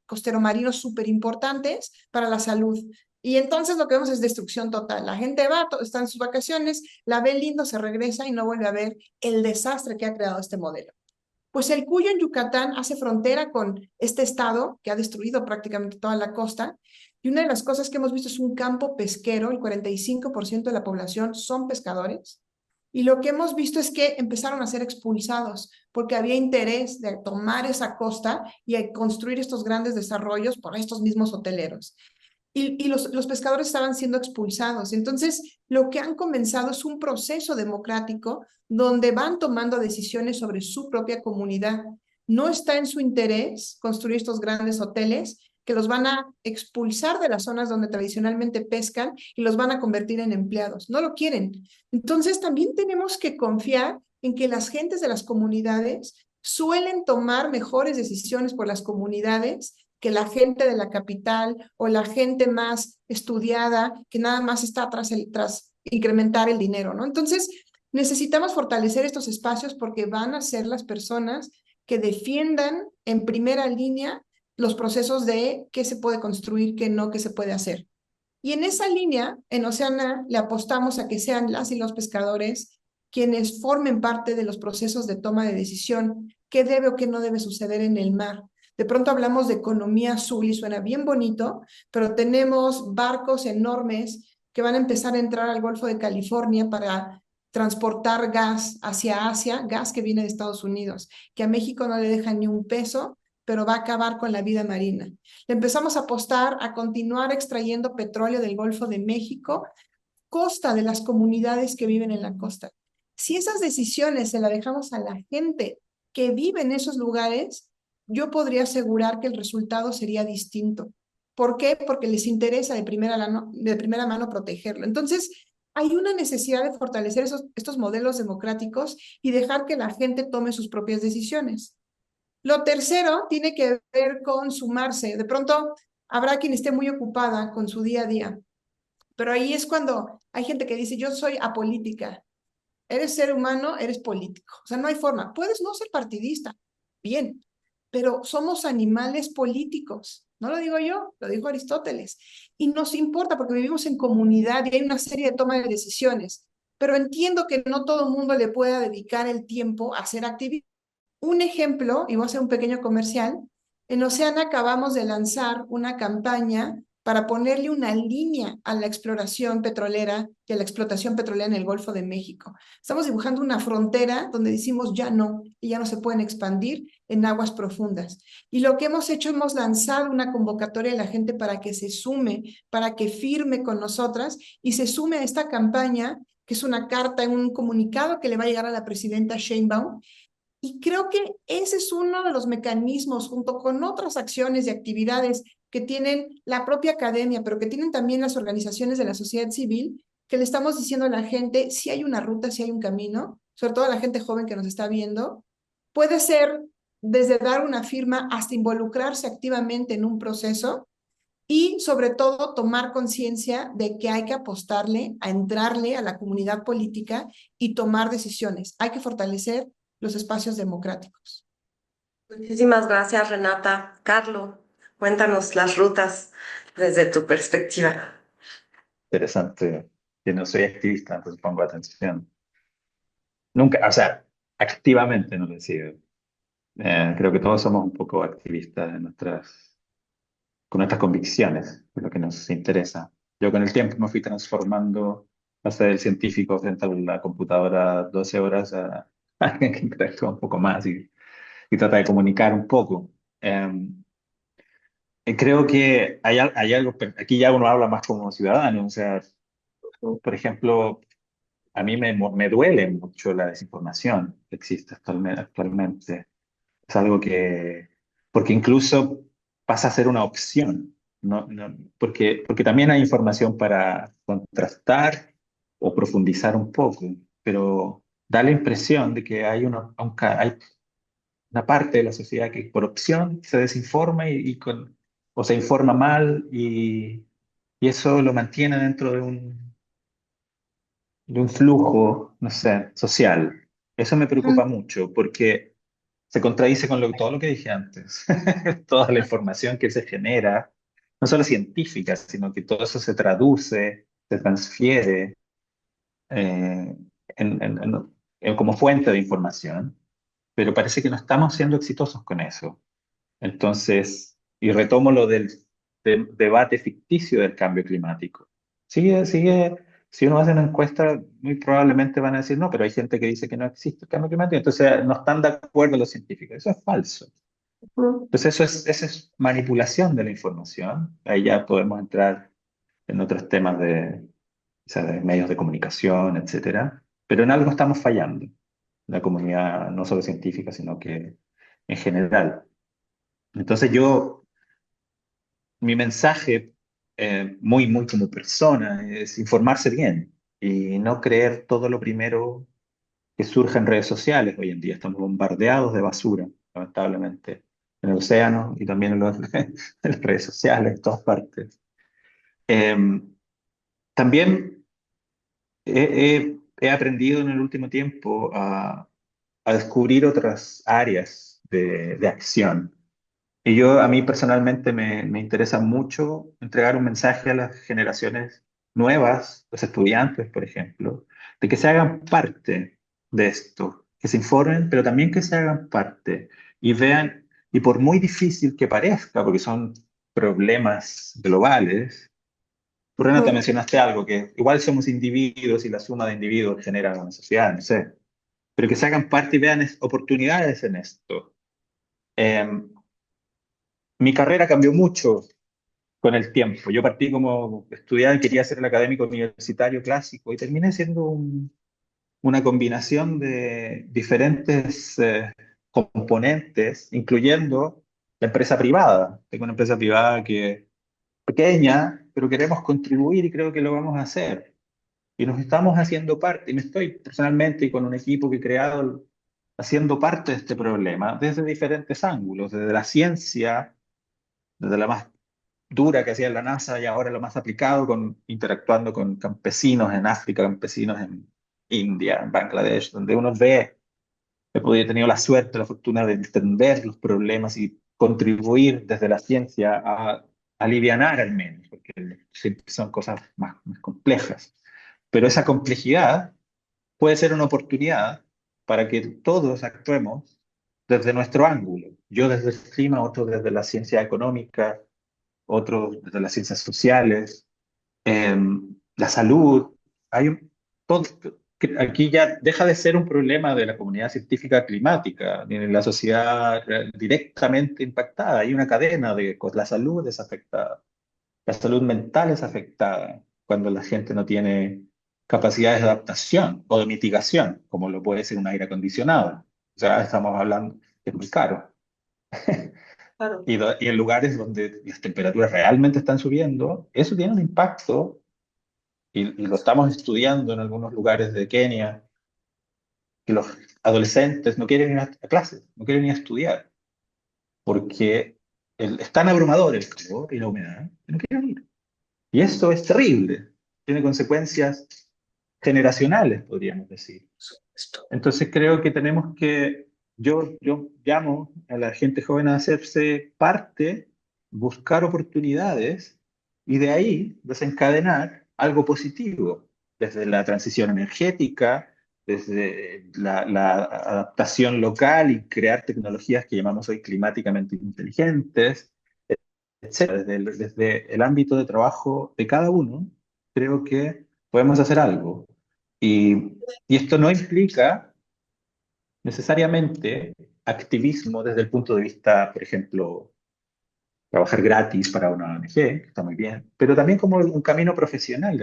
costero-marinos súper importantes para la salud. Y entonces lo que vemos es destrucción total. La gente va, está en sus vacaciones, la ve lindo, se regresa y no vuelve a ver el desastre que ha creado este modelo. Pues el Cuyo en Yucatán hace frontera con este estado que ha destruido prácticamente toda la costa. Y una de las cosas que hemos visto es un campo pesquero, el 45% de la población son pescadores. Y lo que hemos visto es que empezaron a ser expulsados porque había interés de tomar esa costa y de construir estos grandes desarrollos por estos mismos hoteleros. Y los pescadores estaban siendo expulsados. Entonces, lo que han comenzado es un proceso democrático donde van tomando decisiones sobre su propia comunidad. No está en su interés construir estos grandes hoteles que los van a expulsar de las zonas donde tradicionalmente pescan y los van a convertir en empleados. No lo quieren. Entonces, también tenemos que confiar en que las gentes de las comunidades suelen tomar mejores decisiones por las comunidades que la gente de la capital o la gente más estudiada que nada más está tras incrementar el dinero, ¿no? Entonces, necesitamos fortalecer estos espacios porque van a ser las personas que defiendan en primera línea los procesos de qué se puede construir, qué no, qué se puede hacer. Y en esa línea, en Oceana, le apostamos a que sean las y los pescadores quienes formen parte de los procesos de toma de decisión, qué debe o qué no debe suceder en el mar. De pronto hablamos de economía azul y suena bien bonito, pero tenemos barcos enormes que van a empezar a entrar al Golfo de California para transportar gas hacia Asia, gas que viene de Estados Unidos, que a México no le deja ni un peso, pero va a acabar con la vida marina. Le empezamos a apostar a continuar extrayendo petróleo del Golfo de México, costa de las comunidades que viven en la costa. Si esas decisiones se las dejamos a la gente que vive en esos lugares, yo podría asegurar que el resultado sería distinto. ¿Por qué? Porque les interesa de primera mano protegerlo. Entonces, hay una necesidad de fortalecer estos modelos democráticos y dejar que la gente tome sus propias decisiones. Lo tercero tiene que ver con sumarse. De pronto, habrá quien esté muy ocupada con su día a día, pero ahí es cuando hay gente que dice, yo soy apolítica. Eres ser humano, eres político. O sea, no hay forma. Puedes no ser partidista, bien, pero somos animales políticos. No lo digo yo, lo dijo Aristóteles. Y nos importa porque vivimos en comunidad y hay una serie de toma de decisiones. Pero entiendo que no todo el mundo le pueda dedicar el tiempo a ser activista. Un ejemplo, y voy a hacer un pequeño comercial, en Oceana acabamos de lanzar una campaña para ponerle una línea a la exploración petrolera y a la explotación petrolera en el Golfo de México. Estamos dibujando una frontera donde decimos ya no, y ya no se pueden expandir en aguas profundas. Y lo que hemos hecho, hemos lanzado una convocatoria a la gente para que se sume, para que firme con nosotras y se sume a esta campaña, que es una carta, un comunicado que le va a llegar a la presidenta Sheinbaum. Y creo que ese es uno de los mecanismos, junto con otras acciones y actividades que tienen la propia academia, pero que tienen también las organizaciones de la sociedad civil, que le estamos diciendo a la gente, si hay una ruta, si hay un camino, sobre todo a la gente joven que nos está viendo, puede ser desde dar una firma hasta involucrarse activamente en un proceso y sobre todo tomar conciencia de que hay que apostarle a entrarle a la comunidad política y tomar decisiones. Hay que fortalecer los espacios democráticos. Muchísimas gracias, Renata. Carlo, cuéntanos las rutas desde tu perspectiva. Interesante. Yo no soy activista, entonces pongo atención. Nunca, o sea, activamente no lo he sido. Creo que todos somos un poco activistas en con nuestras convicciones, de lo que nos interesa. Yo con el tiempo me fui transformando a ser el científico frente a la computadora 12 horas a alguien que interactúa un poco más y trata de comunicar un poco. Creo que hay algo, aquí ya uno habla más como ciudadano, o sea, por ejemplo, a mí me duele mucho la desinformación que existe actualmente. Es algo porque incluso pasa a ser una opción, porque también hay información para contrastar o profundizar un poco, pero da la impresión de que hay una parte de la sociedad que por opción se desinforma o se informa mal y eso lo mantiene dentro de un flujo, no sé, social. Eso me preocupa mucho porque se contradice con todo lo que dije antes. Toda la información que se genera, no solo científica, sino que todo eso se traduce, se transfiere eh, como fuente de información, pero parece que no estamos siendo exitosos con eso. Entonces, y retomo lo del debate ficticio del cambio climático. Si uno hace una encuesta, muy probablemente van a decir, no, pero hay gente que dice que no existe el cambio climático, entonces no están de acuerdo los científicos. Eso es falso. Entonces, eso es manipulación de la información. Ahí ya podemos entrar en otros temas o sea, de medios de comunicación, etcétera. Pero en algo estamos fallando, la comunidad no solo científica, sino que en general. Entonces mi mensaje, muy como persona, es informarse bien y no creer todo lo primero que surge en redes sociales. Hoy en día estamos bombardeados de basura, lamentablemente, en el océano y también en las redes sociales, en todas partes. Eh, También he aprendido en el último tiempo a descubrir otras áreas de acción. A mí personalmente me interesa mucho entregar un mensaje a las generaciones nuevas, los estudiantes, por ejemplo, de que se hagan parte de esto, que se informen, pero también que se hagan parte y vean, y por muy difícil que parezca, porque son problemas globales, Tú, Renata, mencionaste algo, que igual somos individuos y la suma de individuos genera una sociedad, no sé, pero que se hagan parte y vean oportunidades en esto. Eh, Mi carrera cambió mucho con el tiempo. Yo partí como estudiante, quería ser el académico universitario clásico y terminé siendo una combinación de diferentes componentes, incluyendo la empresa privada. Tengo una empresa privada que es pequeña, pero queremos contribuir y creo que lo vamos a hacer. Y nos estamos haciendo parte, y me estoy personalmente y con un equipo que he creado haciendo parte de este problema desde diferentes ángulos, desde la ciencia, desde la más dura que hacía la NASA y ahora lo más aplicado, interactuando con campesinos en África, campesinos en India, en Bangladesh, donde uno ve, he tenido la suerte, la fortuna de entender los problemas y contribuir desde la ciencia a alivianar al menos, porque siempre son cosas más complejas. Pero esa complejidad puede ser una oportunidad para que todos actuemos desde nuestro ángulo. Yo desde el clima, otro desde la ciencia económica, otros desde las ciencias sociales, eh, la salud. Hay todo, aquí ya deja de ser un problema de la comunidad científica climática, ni de la sociedad directamente impactada. Hay una cadena de cosas. La salud es afectada, la salud mental es afectada cuando la gente no tiene capacidades de adaptación o de mitigación, como lo puede ser un aire acondicionado. O sea, estamos hablando que es muy caro. Claro. Y en lugares donde las temperaturas realmente están subiendo, eso tiene un impacto, y lo estamos estudiando en algunos lugares de Kenia, que los adolescentes no quieren ir a clases, no quieren ir a estudiar, porque es tan abrumador el calor y la humedad, que no quieren ir. Y esto es terrible, tiene consecuencias generacionales, podríamos decir. Esto. Entonces creo que tenemos que, yo llamo a la gente joven a hacerse parte, buscar oportunidades y de ahí desencadenar algo positivo, desde la transición energética, desde la adaptación local y crear tecnologías que llamamos hoy climáticamente inteligentes, etcétera. Desde el ámbito de trabajo de cada uno, creo que podemos hacer algo. Y esto no implica necesariamente activismo desde el punto de vista, por ejemplo, trabajar gratis para una ONG, que está muy bien, pero también como un camino profesional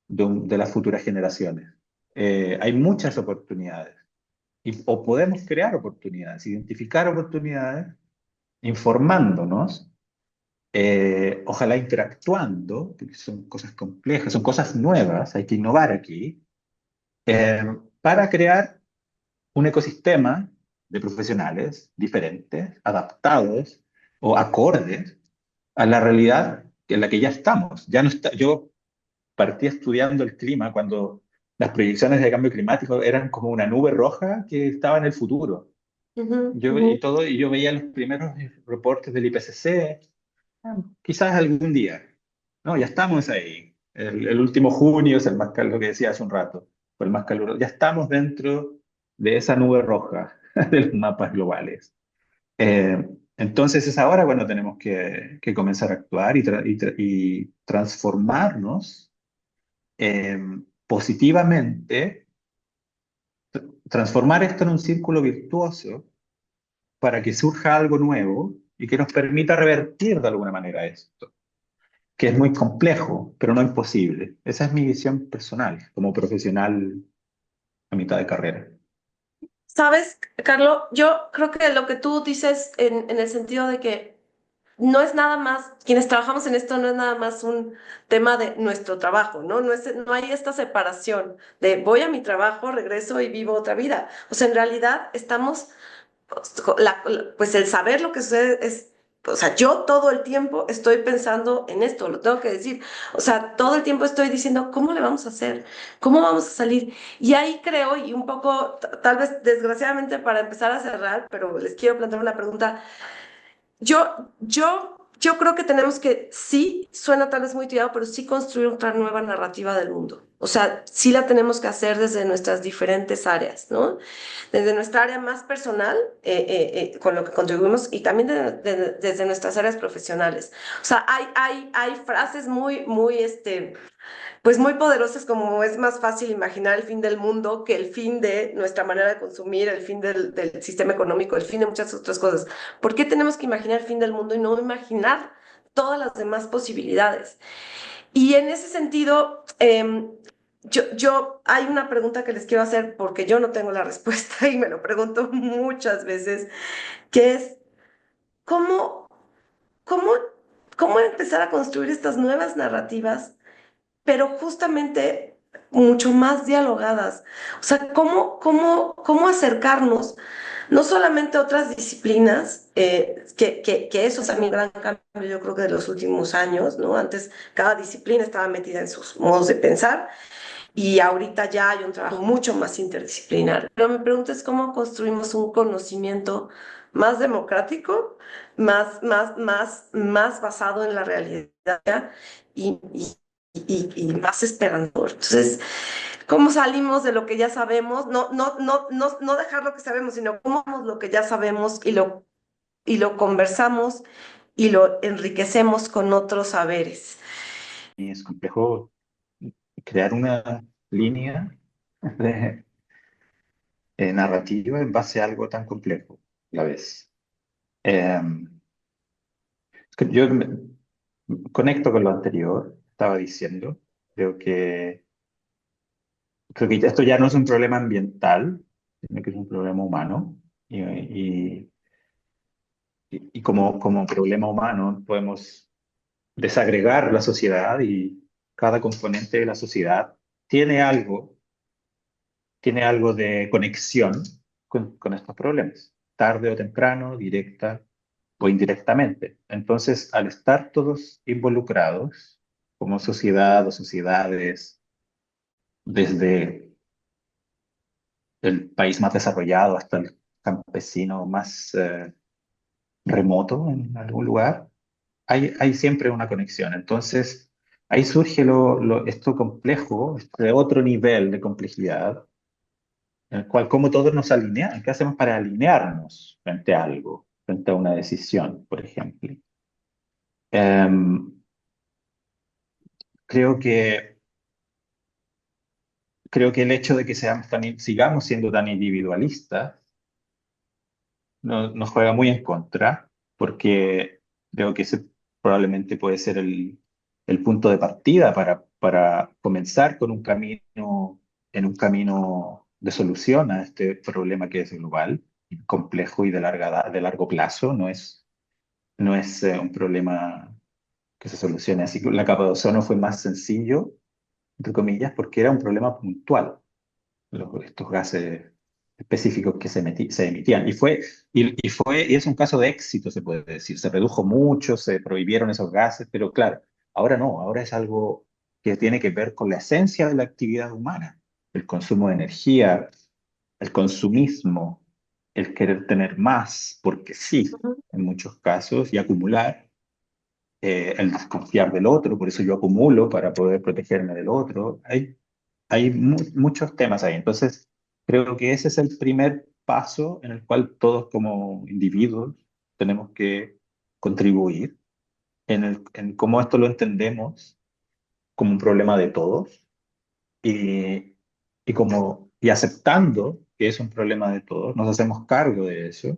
de las futuras generaciones. Hay muchas oportunidades o podemos crear oportunidades, identificar oportunidades, informándonos, ojalá interactuando, porque son cosas complejas, son cosas nuevas, hay que innovar aquí, eh, para crear un ecosistema de profesionales diferentes, adaptados o acordes a la realidad en la que ya estamos. Ya no está, yo partí estudiando el clima cuando las proyecciones de cambio climático eran como una nube roja que estaba en el futuro. Ujú, Y yo veía los primeros reportes del IPCC, quizás algún día. No, ya estamos ahí. El último junio es el más cálido, lo que decía hace un rato, fue el más caluroso. Ya estamos dentro de esa nube roja de los mapas globales. Eh, entonces es ahora cuando tenemos que comenzar a actuar y transformarnos eh, positivamente, transformar esto en un círculo virtuoso para que surja algo nuevo y que nos permita revertir de alguna manera esto, que es muy complejo, pero no imposible. Esa es mi visión personal como profesional a mitad de carrera. Sabes, Carlos, yo creo que lo que tú dices en el sentido de que no es nada más, quienes trabajamos en esto no es nada más un tema de nuestro trabajo, ¿no? No hay esta separación de voy a mi trabajo, regreso y vivo otra vida. O sea, en realidad estamos, pues el saber lo que sucede es, o sea, yo todo el tiempo estoy pensando en esto, lo tengo que decir. O sea, todo el tiempo estoy diciendo, ¿cómo le vamos a hacer? ¿Cómo vamos a salir? Y ahí creo, y un poco, tal vez desgraciadamente para empezar a cerrar, pero les quiero plantear una pregunta. Yo creo que tenemos que, sí, suena tal vez muy tirado, pero sí construir otra nueva narrativa del mundo. O sea, sí la tenemos que hacer desde nuestras diferentes áreas, ¿no? Desde nuestra área más personal, con lo que contribuimos, y también desde nuestras áreas profesionales. O sea, hay frases pues muy poderosas, como es más fácil imaginar el fin del mundo que el fin de nuestra manera de consumir, el fin del sistema económico, el fin de muchas otras cosas. ¿Por qué tenemos que imaginar el fin del mundo y no imaginar todas las demás posibilidades? Y en ese sentido, hay una pregunta que les quiero hacer porque yo no tengo la respuesta y me lo pregunto muchas veces, que es, ¿cómo, cómo, cómo empezar a construir estas nuevas narrativas, pero justamente mucho más dialogadas? O sea, ¿cómo acercarnos no solamente a otras disciplinas, que eso es también un gran cambio, yo creo que de los últimos años, ¿no? Antes cada disciplina estaba metida en sus modos de pensar y ahorita ya hay un trabajo mucho más interdisciplinar. Pero me pregunto es cómo construimos un conocimiento más democrático, más basado en la realidad y, y, y más esperanzador. Entonces, ¿cómo salimos de lo que ya sabemos? No dejar lo que sabemos, sino cómo vamos lo que ya sabemos y lo conversamos y lo enriquecemos con otros saberes. Y es complejo crear una línea de narrativa en base a algo tan complejo a la vez. Eh, yo conecto con lo anterior, estaba diciendo, creo que, creo que esto ya no es un problema ambiental, sino que es un problema humano. Y como problema humano podemos desagregar la sociedad y cada componente de la sociedad tiene algo, tiene algo de conexión con estos problemas, tarde o temprano, directa o indirectamente. Entonces, al estar todos involucrados como sociedad o sociedades, desde el país más desarrollado hasta el campesino más remoto en algún lugar, hay siempre una conexión. Entonces, ahí surge esto complejo, este otro nivel de complejidad, en el cual como todos nos alineamos, ¿qué hacemos para alinearnos frente a algo, frente a una decisión, por ejemplo? Em, creo que, creo que el hecho de que sigamos siendo tan individualistas nos juega muy en contra, porque creo que ese probablemente puede ser el punto de partida para comenzar con un camino, en un camino de solución a este problema que es global, complejo y de largo plazo. No es un problema que se solucione así. La capa de ozono fue más sencillo, entre comillas, porque era un problema puntual, estos gases específicos que se emitían. Y es un caso de éxito, se puede decir. Se redujo mucho, se prohibieron esos gases, pero claro, ahora no, ahora es algo que tiene que ver con la esencia de la actividad humana, el consumo de energía, el consumismo, el querer tener más, porque sí, Ujú. en muchos casos, y acumular, el desconfiar del otro, por eso yo acumulo para poder protegerme del otro. Hay muchos temas ahí. Entonces, creo que ese es el primer paso en el cual todos como individuos tenemos que contribuir en cómo esto lo entendemos como un problema de todos y, y aceptando que es un problema de todos, nos hacemos cargo de eso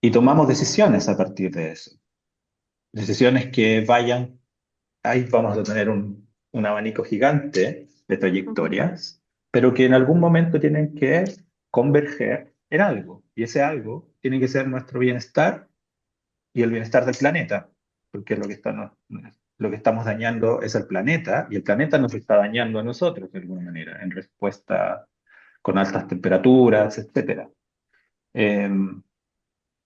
y tomamos decisiones a partir de eso. Decisiones que vayan, ahí vamos a tener un abanico gigante de Ujú. trayectorias, pero que en algún momento tienen que converger en algo. Y ese algo tiene que ser nuestro bienestar y el bienestar del planeta, porque lo que estamos dañando es el planeta y el planeta nos está dañando a nosotros de alguna manera, en respuesta con altas temperaturas, etcétera. Eh,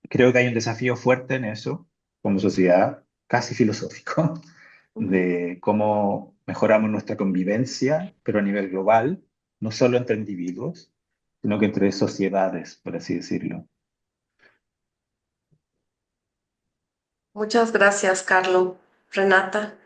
creo que hay un desafío fuerte en eso, como sociedad, casi filosófico, Ujú. de cómo mejoramos nuestra convivencia, pero a nivel global, no solo entre individuos, sino que entre sociedades, por así decirlo. Muchas gracias, Carlos. Renata.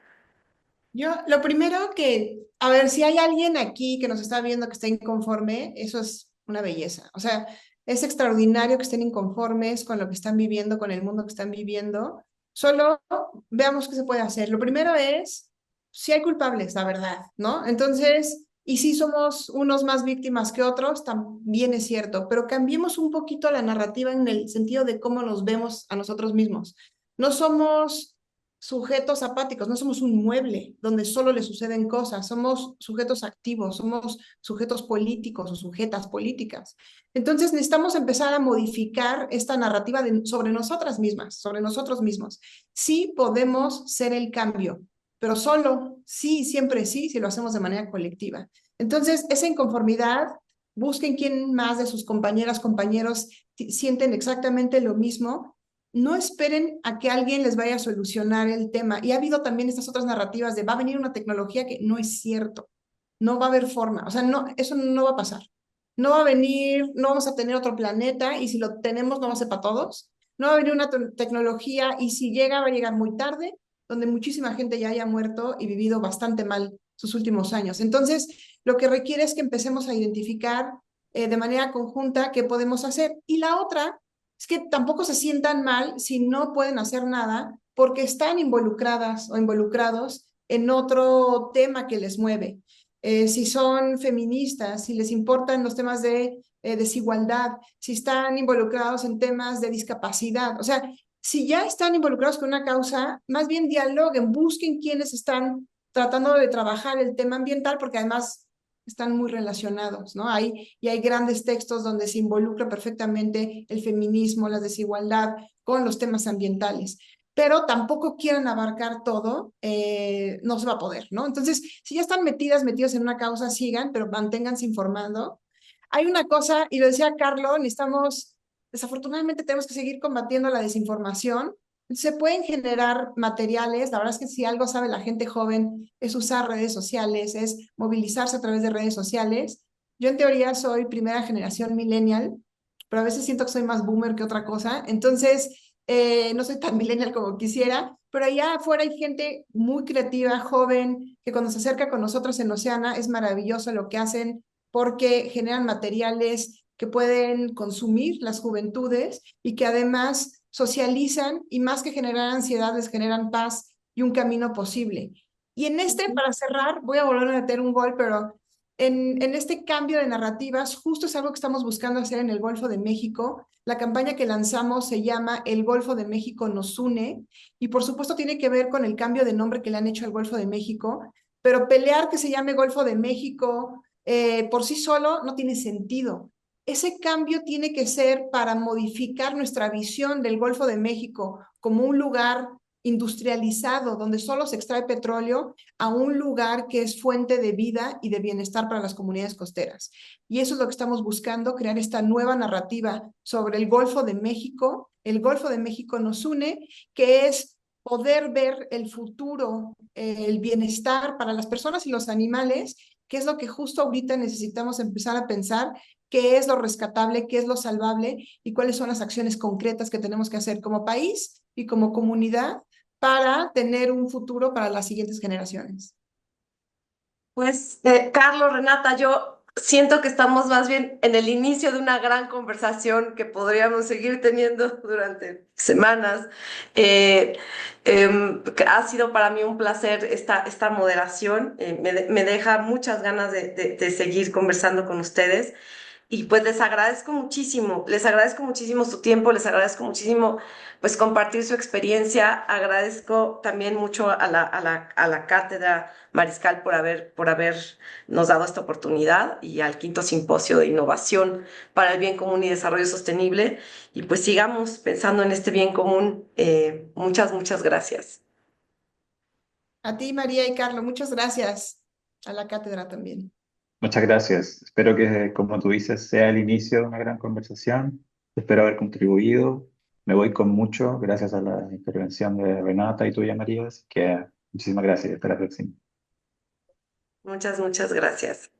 Yo, lo primero que, a ver, si hay alguien aquí que nos está viendo que está inconforme, eso es una belleza. O sea, es extraordinario que estén inconformes con lo que están viviendo, con el mundo que están viviendo. Solo veamos qué se puede hacer. Lo primero es, si hay culpables, la verdad, ¿no? Entonces, y si somos unos más víctimas que otros, también es cierto, pero cambiemos un poquito la narrativa en el sentido de cómo nos vemos a nosotros mismos. No somos sujetos apáticos, no somos un mueble donde solo le suceden cosas, somos sujetos activos, somos sujetos políticos o sujetas políticas. Entonces necesitamos empezar a modificar esta narrativa sobre nosotras mismas, sobre nosotros mismos. Sí podemos ser el cambio, pero solo sí, siempre sí, si lo hacemos de manera colectiva. Entonces, esa inconformidad, busquen quién más de sus compañeras, compañeros sienten exactamente lo mismo. No esperen a que alguien les vaya a solucionar el tema. Y ha habido también estas otras narrativas de va a venir una tecnología que no es cierto. No va a haber forma. O sea, no, eso no va a pasar. No va a venir, no vamos a tener otro planeta y si lo tenemos no va a ser para todos. No va a venir una tecnología y si llega va a llegar muy tarde, donde muchísima gente ya haya muerto y vivido bastante mal sus últimos años. Entonces, lo que requiere es que empecemos a identificar de manera conjunta qué podemos hacer. Y la otra es que tampoco se sientan mal si no pueden hacer nada porque están involucradas o involucrados en otro tema que les mueve. Si son feministas, si les importan los temas de desigualdad, si están involucrados en temas de discapacidad, o sea, si ya están involucrados con una causa, más bien dialoguen, busquen quienes están tratando de trabajar el tema ambiental, porque además están muy relacionados, ¿no? Y hay grandes textos donde se involucra perfectamente el feminismo, la desigualdad con los temas ambientales, pero tampoco quieran abarcar todo, no se va a poder, ¿no? Entonces, si ya están metidos en una causa, sigan, pero manténganse informando. Hay una cosa, y lo decía Carlos, necesitamos, desafortunadamente tenemos que seguir combatiendo la desinformación. Se pueden generar materiales, la verdad es que si algo sabe la gente joven es usar redes sociales, es movilizarse a través de redes sociales. Yo en teoría soy primera generación millennial, pero a veces siento que soy más boomer que otra cosa, entonces no soy tan millennial como quisiera, pero allá afuera hay gente muy creativa, joven, que cuando se acerca con nosotros en Oceana es maravilloso lo que hacen porque generan materiales que pueden consumir las juventudes y que además socializan y más que generar ansiedad, les generan paz y un camino posible. Y en este, para cerrar, voy a volver a meter un gol, pero en este cambio de narrativas, justo es algo que estamos buscando hacer en el Golfo de México. La campaña que lanzamos se llama El Golfo de México nos une y por supuesto tiene que ver con el cambio de nombre que le han hecho al Golfo de México, pero pelear que se llame Golfo de México por sí solo no tiene sentido. Ese cambio tiene que ser para modificar nuestra visión del Golfo de México como un lugar industrializado donde solo se extrae petróleo a un lugar que es fuente de vida y de bienestar para las comunidades costeras. Y eso es lo que estamos buscando, crear esta nueva narrativa sobre el Golfo de México. El Golfo de México nos une, que es poder ver el futuro, el bienestar para las personas y los animales, que es lo que justo ahorita necesitamos empezar a pensar, qué es lo rescatable, qué es lo salvable y cuáles son las acciones concretas que tenemos que hacer como país y como comunidad para tener un futuro para las siguientes generaciones. Pues, Carlos, Renata, yo siento que estamos más bien en el inicio de una gran conversación que podríamos seguir teniendo durante semanas. Eh, que ha sido para mí un placer esta moderación. Me deja muchas ganas de seguir conversando con ustedes. Y pues les agradezco muchísimo su tiempo, les agradezco muchísimo pues compartir su experiencia, agradezco también mucho a la cátedra Mariscal por habernos dado esta oportunidad y al quinto simposio de innovación para el bien común y desarrollo sostenible y pues sigamos pensando en este bien común. Muchas gracias. A ti, María y Carlos, muchas gracias. A la cátedra también. Muchas gracias. Espero que, como tú dices, sea el inicio de una gran conversación. Espero haber contribuido. Me voy con mucho, gracias a la intervención de Renata y tuya, María. Así que muchísimas gracias. Hasta la próxima. Muchas gracias.